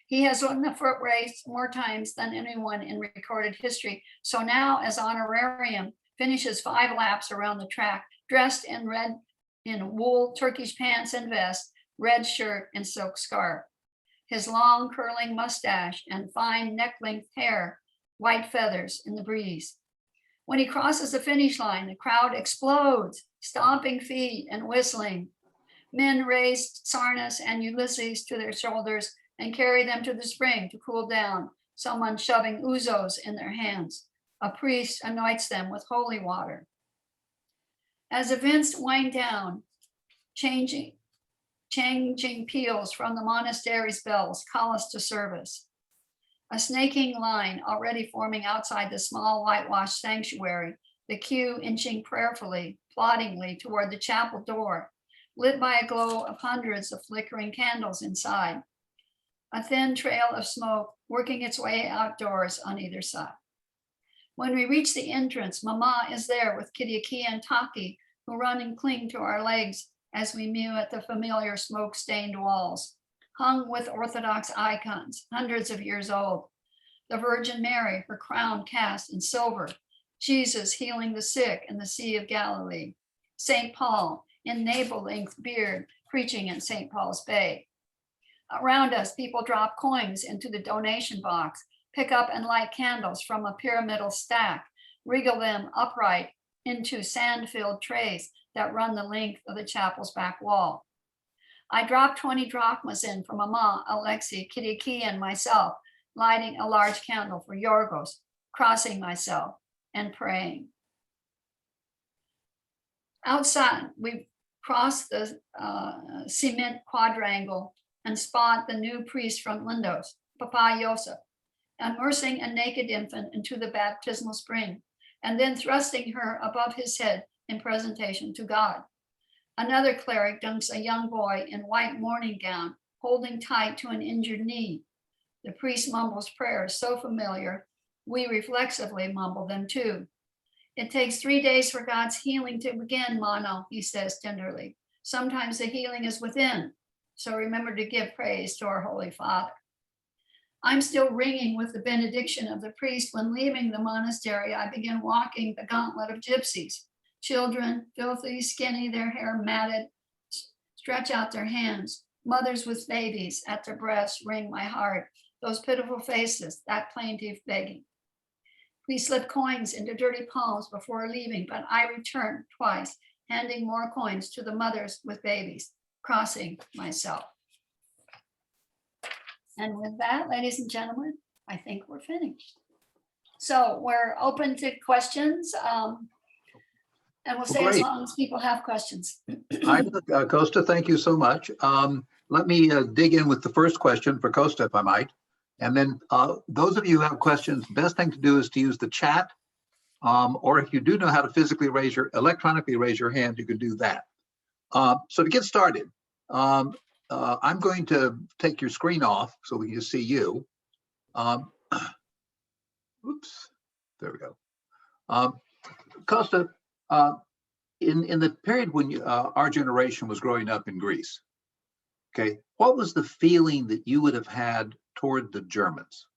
He has won the foot race more times than anyone in recorded history. So now, as honorarium, finishes 5 laps around the track, dressed in red, in wool Turkish pants and vest, red shirt and silk scarf. His long curling mustache and fine neck-length hair, white feathers in the breeze. When he crosses the finish line, the crowd explodes, stomping feet and whistling. Men raise Sarnis and Ulysses to their shoulders and carry them to the spring to cool down, someone shoving ouzos in their hands. A priest anoints them with holy water. As events wind down, changing peals from the monastery's bells call us to service. A snaking line already forming outside the small whitewashed sanctuary, the queue inching prayerfully, ploddingly toward the chapel door, lit by a glow of hundreds of flickering candles inside. A thin trail of smoke working its way outdoors on either side. When we reach the entrance, Mama is there with Kiriaki and Taki, who run and cling to our legs as we mew at the familiar smoke-stained walls, hung with Orthodox icons, hundreds of years old. The Virgin Mary, her crown cast in silver, Jesus healing the sick in the Sea of Galilee, St. Paul in navel-length beard, preaching in St. Paul's Bay. Around us, people drop coins into the donation box, pick up and light candles from a pyramidal stack, wriggle them upright into sand-filled trays that run the length of the chapel's back wall. I dropped 20 drachmas in for Mama, Alexei, Kiriki, and myself, lighting a large candle for Yorgos, crossing myself, and praying. Outside, we crossed the cement quadrangle and spot the new priest from Lindos, Papa Yosef, immersing a naked infant into the baptismal spring, and then thrusting her above his head in presentation to God. Another cleric dunks a young boy in white morning gown, holding tight to an injured knee. The priest mumbles prayers so familiar, we reflexively mumble them too. It takes 3 days for God's healing to begin, Mono, he says tenderly. Sometimes the healing is within, so remember to give praise to our Holy Father. I'm still ringing with the benediction of the priest when leaving the monastery. I begin walking the gauntlet of gypsies. Children, filthy, skinny, their hair matted, stretch out their hands. Mothers with babies at their breasts wring my heart. Those pitiful faces, that plaintive begging. We slip coins into dirty palms before leaving, but I return twice, handing more coins to the mothers with babies, crossing myself. And with that, ladies and gentlemen, I think we're finished. So we're open to questions. And we'll stay as long as people have questions. Kosta, thank you so much. Let me dig in with the first question for Kosta, if I might. And then those of you who have questions, the best thing to do is to use the chat. Or if you do know how to electronically raise your hand, you can do that. So to get started, I'm going to take your screen off so we can see you. Oops, there we go. Kosta, in the period when our generation was growing up in Greece, okay, what was the feeling that you would have had toward the Germans?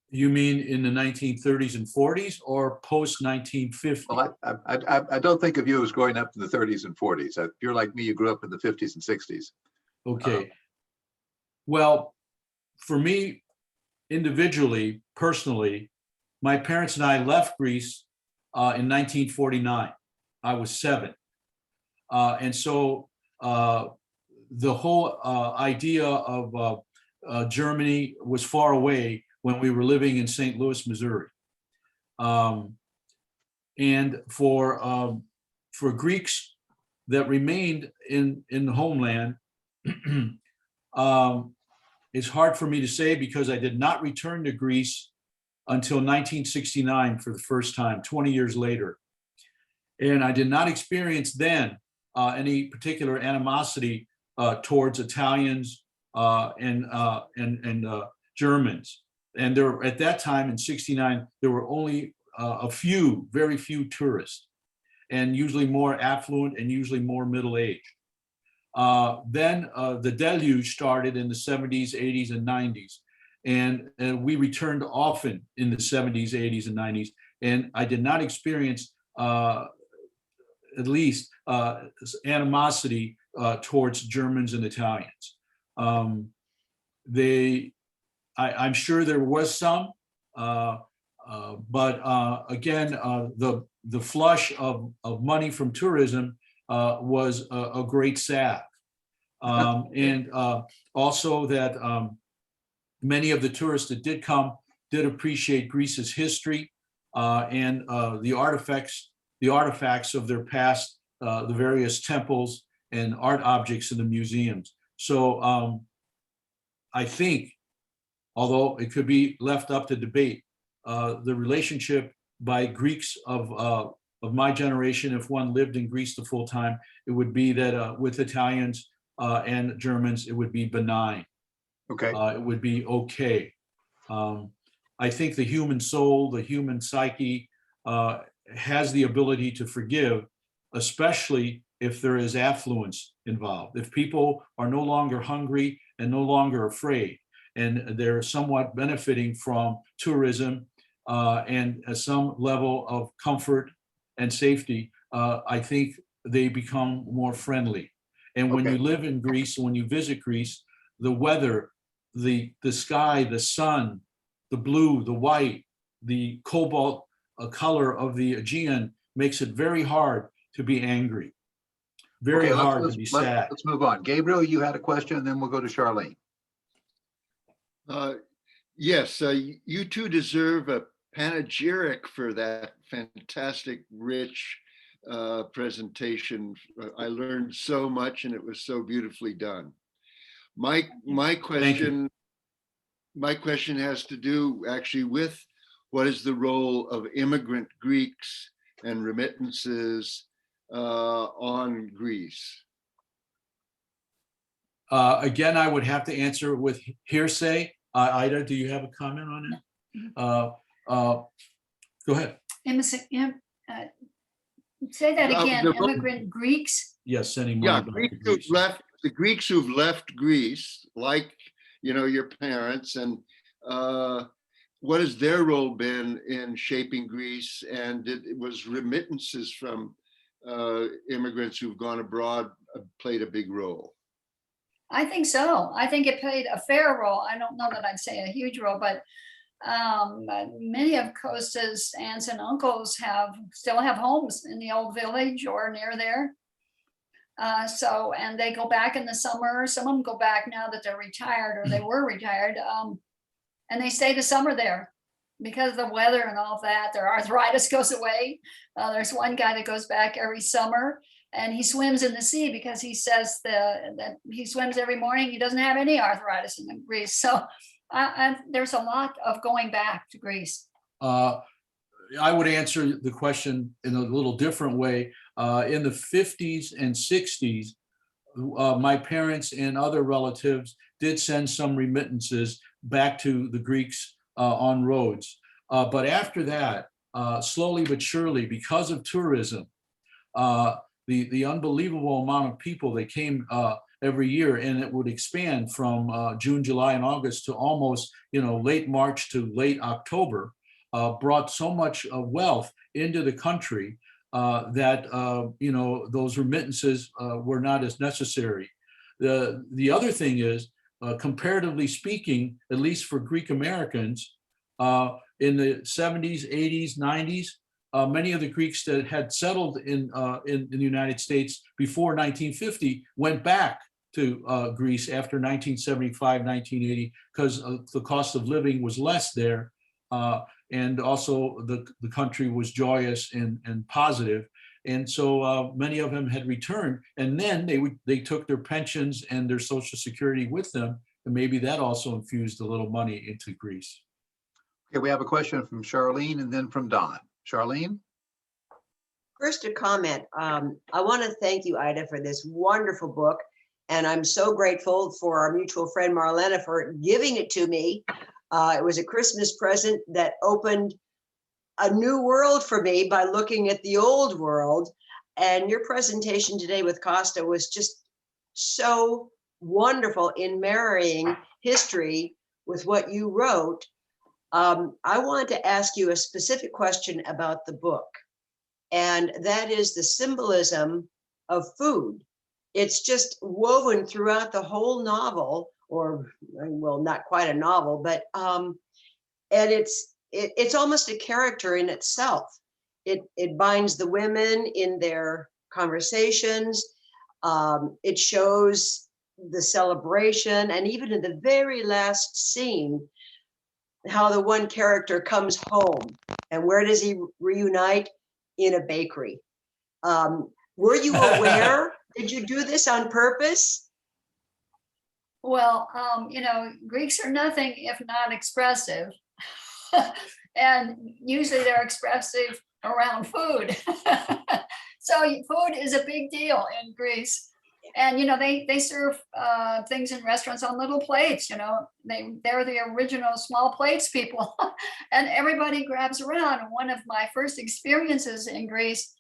You mean in the 1930s and 40s or post 1950? Well, I don't think of you as growing up in the 30s and 40s. If you're like me, you grew up in the 50s and 60s. Okay. Well, for me, individually, personally, my parents and I left Greece in 1949. I was 7. And so the whole idea of Germany was far away when we were living in St. Louis, Missouri. And for Greeks that remained in the homeland, it's hard for me to say because I did not return to Greece until 1969 for the first time, 20 years later. And I did not experience then any particular animosity towards Italians and Germans. And there, at that time in 69, there were only very few tourists, and usually more affluent and usually more middle-aged. Then the deluge started in the 70s, 80s, and 90s. And we returned often in the 70s, 80s, and 90s. And I did not experience, at least, animosity towards Germans and Italians. I'm sure there was some, but again, the flush of money from tourism was a great salve. And also that many of the tourists that did come did appreciate Greece's history and the artifacts of their past, the various temples and art objects in the museums. So I think, although it could be left up to debate, the relationship by Greeks of my generation, if one lived in Greece the full time, it would be that with Italians and Germans, it would be benign. Okay. It would be okay. I think the human soul, the human psyche has the ability to forgive, especially if there is affluence involved. If people are no longer hungry and no longer afraid, and they're somewhat benefiting from tourism and some level of comfort and safety, I think they become more friendly. And when you live in Greece, when you visit Greece, the weather, the sky, the sun, the blue, the white, the cobalt color of the Aegean makes it very hard to be angry. Very hard to be sad. Let's move on. Gabriel, you had a question, and then we'll go to Charlene. Yes, you two deserve a panegyric for that fantastic, rich presentation. I learned so much, and it was so beautifully done. My question has to do actually with what is the role of immigrant Greeks and remittances on Greece? Again, I would have to answer with hearsay. Ida, do you have a comment on it? Go ahead. Say that again, immigrant Greeks? Yes, sending Yeah, money back to Greece. the Greeks who've left Greece, like, your parents, and what has their role been in shaping Greece? And was remittances from immigrants who've gone abroad played a big role? I think so. I think it played a fair role. I don't know that I'd say a huge role, but many of Kosta's aunts and uncles still have homes in the old village or near there. And they go back in the summer. Some of them go back now that they're retired or they were retired, and they stay the summer there because of the weather and all that. Their arthritis goes away. There's one guy that goes back every summer, and he swims in the sea because he says that he swims every morning. He doesn't have any arthritis in Greece. So there's a lot of going back to Greece. I would answer the question in a little different way. In the 50s and 60s, my parents and other relatives did send some remittances back to the Greeks on roads. But after that, slowly but surely, because of tourism, the unbelievable amount of people that came every year, and it would expand from June, July, and August to almost late March to late October, brought so much wealth into the country that those remittances were not as necessary. The other thing is, comparatively speaking, at least for Greek Americans, in the 70s, 80s, 90s, many of the Greeks that had settled in the United States before 1950 went back to Greece after 1975, 1980, because the cost of living was less there. And also the country was joyous and positive. And so many of them had returned, and then they took their pensions and their Social Security with them. And maybe that also infused a little money into Greece. Okay, we have a question from Charlene and then from Don. Charlene? First, a comment. I want to thank you, Ida, for this wonderful book. And I'm so grateful for our mutual friend, Marlena, for giving it to me. It was a Christmas present that opened a new world for me by looking at the old world. And your presentation today with Kosta was just so wonderful in marrying history with what you wrote. I wanted to ask you a specific question about the book, and that is the symbolism of food. It's just woven throughout the whole novel, or well, not quite a novel, but and it's almost a character in itself. It binds the women in their conversations. It shows the celebration, and even in the very last scene, how the one character comes home, and where does he reunite? In a bakery. Were you aware? Did you do this on purpose? Well, Greeks are nothing if not expressive. And usually they're expressive around food. So food is a big deal in Greece. And, they serve things in restaurants on little plates, they're the original small plates people. And everybody grabs around. And one of my first experiences in Greece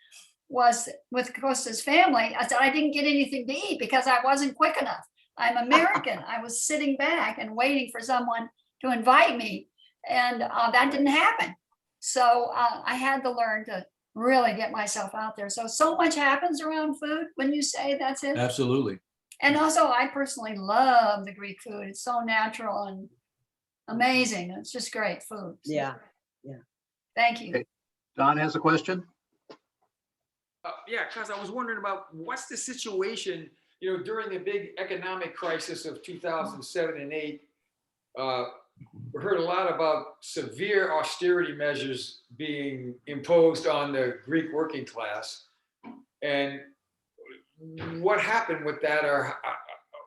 was with Kosta's family. I said, I didn't get anything to eat because I wasn't quick enough. I'm American. I was sitting back and waiting for someone to invite me. And that didn't happen. So I had to learn to really get myself out there. So much happens around food when you say that's it. Absolutely. And also, I personally love the Greek food. It's so natural and amazing. It's just great food. So Yeah. thank you. Okay. Don has a question. Yeah, because I was wondering about what's the situation, during the big economic crisis of 2007 and 8, we heard a lot about severe austerity measures being imposed on the Greek working class. And what happened with that, or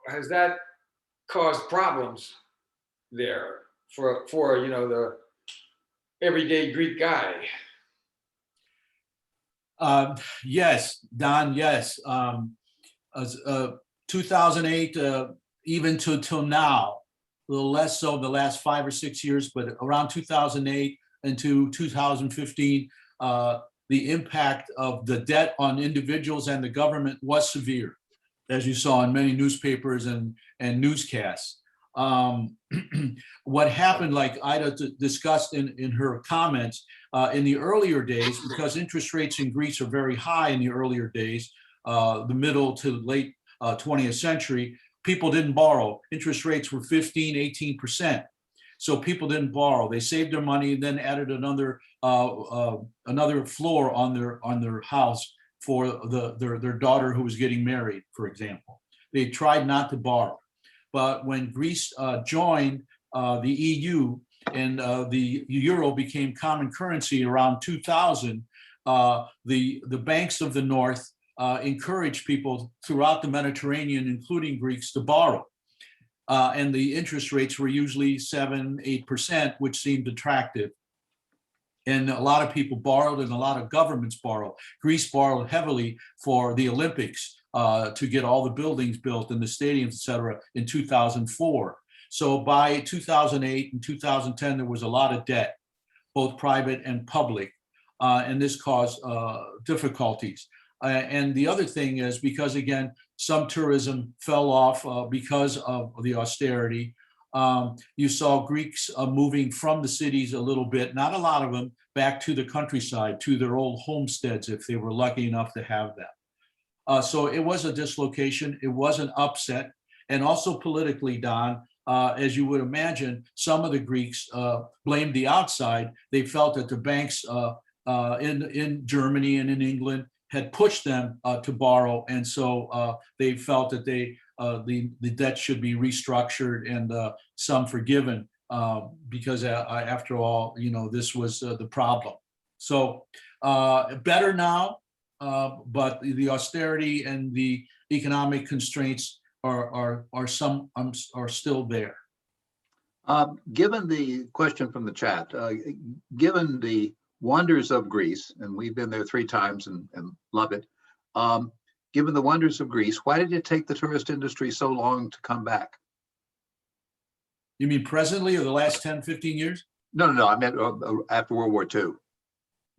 has that caused problems there for the everyday Greek guy? Yes, Don, yes. 2008, even till now, a little less so the last 5 or 6 years, but around 2008 into 2015, the impact of the debt on individuals and the government was severe, as you saw in many newspapers and newscasts. What happened, like Ida discussed in her comments, in the earlier days, because interest rates in Greece are very high in the earlier days, the middle to late 20th century, people didn't borrow. Interest rates were 15, 18%. So people didn't borrow. They saved their money and then added another floor on their house for their daughter who was getting married, for example. They tried not to borrow. But when Greece joined the EU and the euro became common currency around 2000, the banks of the North encouraged people throughout the Mediterranean, including Greeks, to borrow. And the interest rates were usually 7, 8%, which seemed attractive. And a lot of people borrowed and a lot of governments borrowed. Greece borrowed heavily for the Olympics to get all the buildings built and the stadiums, et cetera, in 2004. So by 2008 and 2010, there was a lot of debt, both private and public. And this caused difficulties. And the other thing is because, again, some tourism fell off because of the austerity. You saw Greeks moving from the cities a little bit, not a lot of them, back to the countryside, to their old homesteads, if they were lucky enough to have them. So it was a dislocation. It was an upset. And also politically, Don, as you would imagine, some of the Greeks blamed the outside. They felt that the banks in Germany and in England had pushed them to borrow. And so they felt that the debt should be restructured and some forgiven because after all, this was the problem. So better now, but the austerity and the economic constraints are still there. Given the question from the chat, given the wonders of Greece, and we've been there 3 times and love it. Given the wonders of Greece, why did it take the tourist industry so long to come back? You mean presently or the last 10, 15 years? No. I meant after World War II.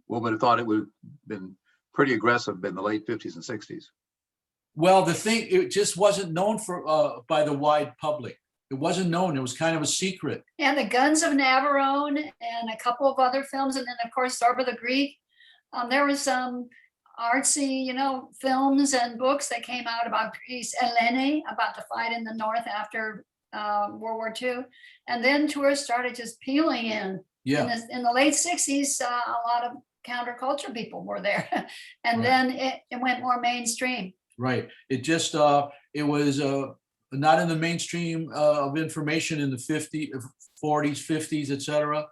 One would have thought it would have been pretty aggressive in the late 50s and 60s. Well, it just wasn't known by the wide public. It wasn't known. It was kind of a secret. And the Guns of Navarone and a couple of other films. And then, of course, Zorba the Greek. There was some artsy, films and books that came out about Greece, Eleni, about the fight in the North after World War II. And then tourists started just peeling in. Yeah. In the late 60s, a lot of counterculture people were there. And Right. then it went more mainstream. Right. It just, it was not in the mainstream of information in the 40s, 50s, et cetera.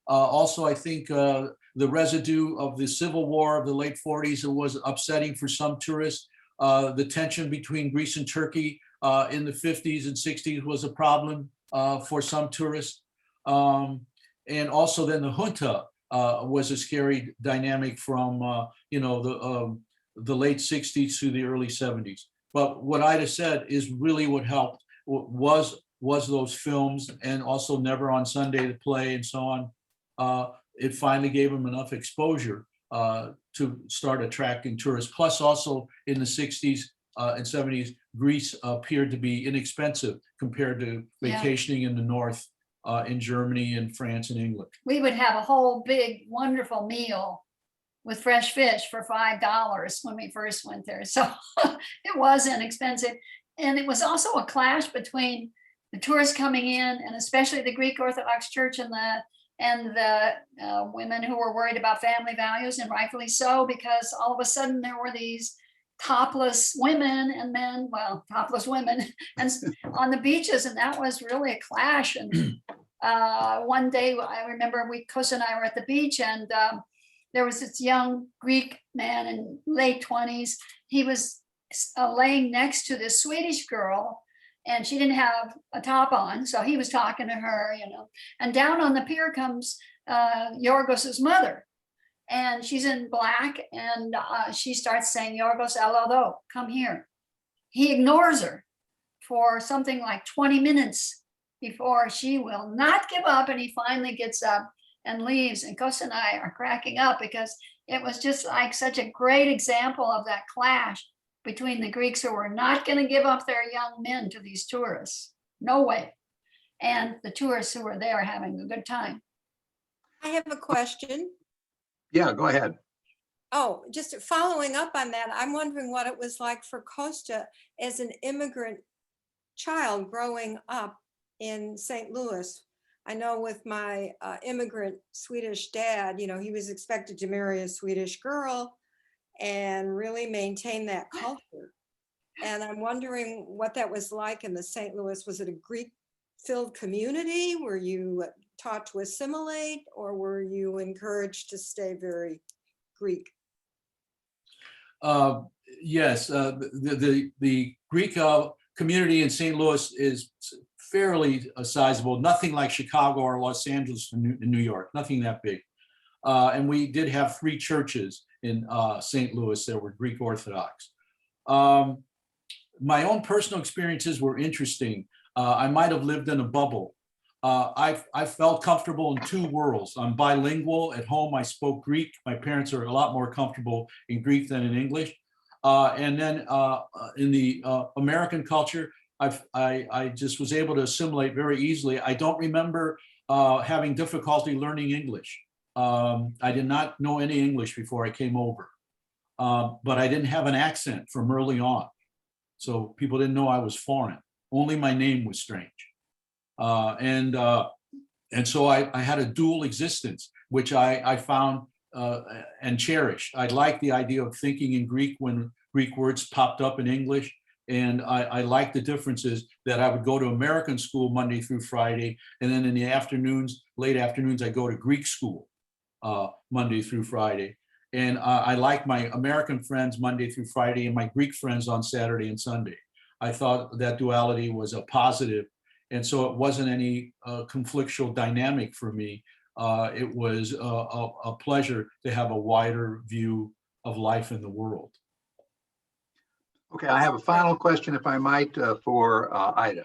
Also, I think the residue of the Civil War of the late 40s, it was upsetting for some tourists. The tension between Greece and Turkey in the 50s and 60s was a problem for some tourists. And also then the junta was a scary dynamic from, the late 60s to the early 70s. But what Ida said is really what helped was those films, and also Never on Sunday, the play, and so on. It finally gave them enough exposure to start attracting tourists. Plus, also in the 60s and 70s, Greece appeared to be inexpensive compared to vacationing in the North, in Germany and France and England. We would have a whole big, wonderful meal with fresh fish for $5 when we first went there. So it was inexpensive. And it was also a clash between the tourists coming in, and especially the Greek Orthodox Church and the women who were worried about family values, and rightfully so, because all of a sudden there were these topless women and men, well, topless women and on the beaches, and that was really a clash. And one day I remember Kosta and I were at the beach, and there was this young Greek man in late 20s. He was laying next to this Swedish girl, and she didn't have a top on, so he was talking to her, you know. And down on the pier comes Yorgos's mother, and she's in black, and she starts saying, Yorgos, Elodo, come here. He ignores her for something like 20 minutes before she will not give up, and he finally gets up and leaves. And Kosta and I are cracking up because it was just like such a great example of that clash between the Greeks, who were not going to give up their young men to these tourists, no way, and the tourists who were there having a good time. I have a question. Yeah, go ahead. Oh, just following up on that, I'm wondering what it was like for Kosta as an immigrant child growing up in St. Louis. I know with my immigrant Swedish dad, you know, he was expected to marry a Swedish girl and really maintain that culture. And I'm wondering what that was like in the St. Louis. Was it a Greek-filled community? Were you taught to assimilate, or were you encouraged to stay very Greek? Yes, the Greek community in St. Louis is fairly sizable, nothing like Chicago or Los Angeles in New York, nothing that big. And we did have 3 churches in St. Louis that were Greek Orthodox. My own personal experiences were interesting. I might have lived in a bubble. I felt comfortable in 2 worlds. I'm bilingual. At home, I spoke Greek. My parents are a lot more comfortable in Greek than in English. And then in the American culture, I just was able to assimilate very easily. I don't remember having difficulty learning English. I did not know any English before I came over, but I didn't have an accent from early on. So people didn't know I was foreign. Only my name was strange. And so I had a dual existence, which I found and cherished. I liked the idea of thinking in Greek when Greek words popped up in English. And I liked the differences that I would go to American school Monday through Friday. And then in the afternoons, late afternoons, I go to Greek school Monday through Friday. And I like my American friends Monday through Friday and my Greek friends on Saturday and Sunday. I thought that duality was a positive. And so it wasn't any conflictual dynamic for me. It was a pleasure to have a wider view of life in the world. Okay, I have a final question, if I might, for Ida.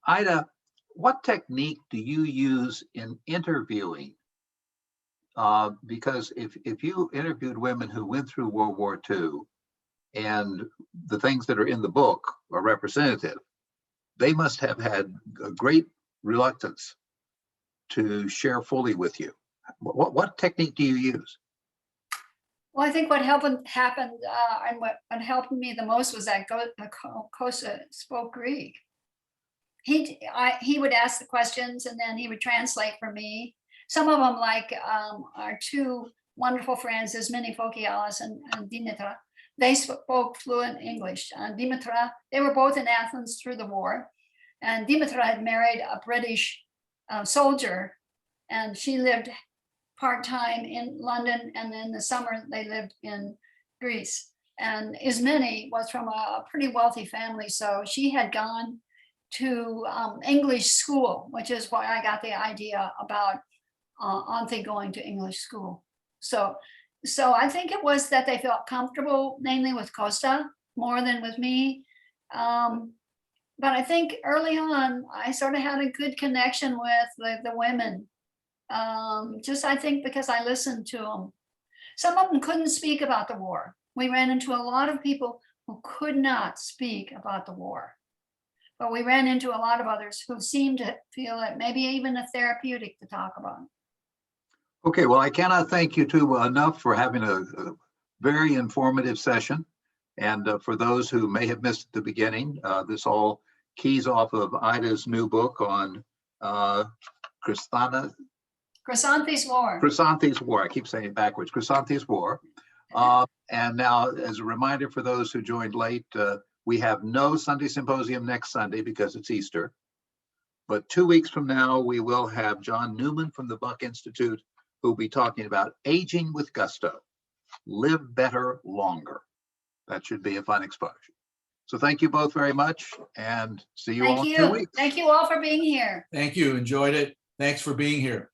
Ida, what technique do you use in interviewing? Because if you interviewed women who went through World War II, and the things that are in the book are representative, they must have had a great reluctance to share fully with you. What technique do you use? Well, I think what happened and what helped me the most was that Kosta spoke Greek. He would ask the questions, and then he would translate for me. Some of them, like our 2 wonderful friends, Ismini Fokialis and Dimitra, they spoke fluent English. Dimitra, they were both in Athens through the war, and Dimitra had married a British soldier, and she lived part-time in London, and in the summer they lived in Greece. And Ismini was from a pretty wealthy family, so she had gone to English school, which is why I got the idea about Anthi going to English school. So I think it was that they felt comfortable, mainly with Kosta, more than with me. But I think early on, I sort of had a good connection with the women. Just, I think, because I listened to them. Some of them couldn't speak about the war. We ran into a lot of people who could not speak about the war. But we ran into a lot of others who seemed to feel it maybe even a therapeutic to talk about. Okay, well, I cannot thank you two enough for having a very informative session. And for those who may have missed at the beginning, this all keys off of Ida's new book on Krisanthi's War. Krisanthi's War. I keep saying it backwards. Krisanthi's War. And now, as a reminder for those who joined late, we have no Sunday Symposium next Sunday because it's Easter. But 2 weeks from now, we will have John Newman from the Buck Institute, who will be talking about aging with gusto. Live better longer. That should be a fun exposure. So thank you both very much, and see you all Thank in 2 you. weeks. Thank you all for being here. Thank you. Enjoyed it. Thanks for being here.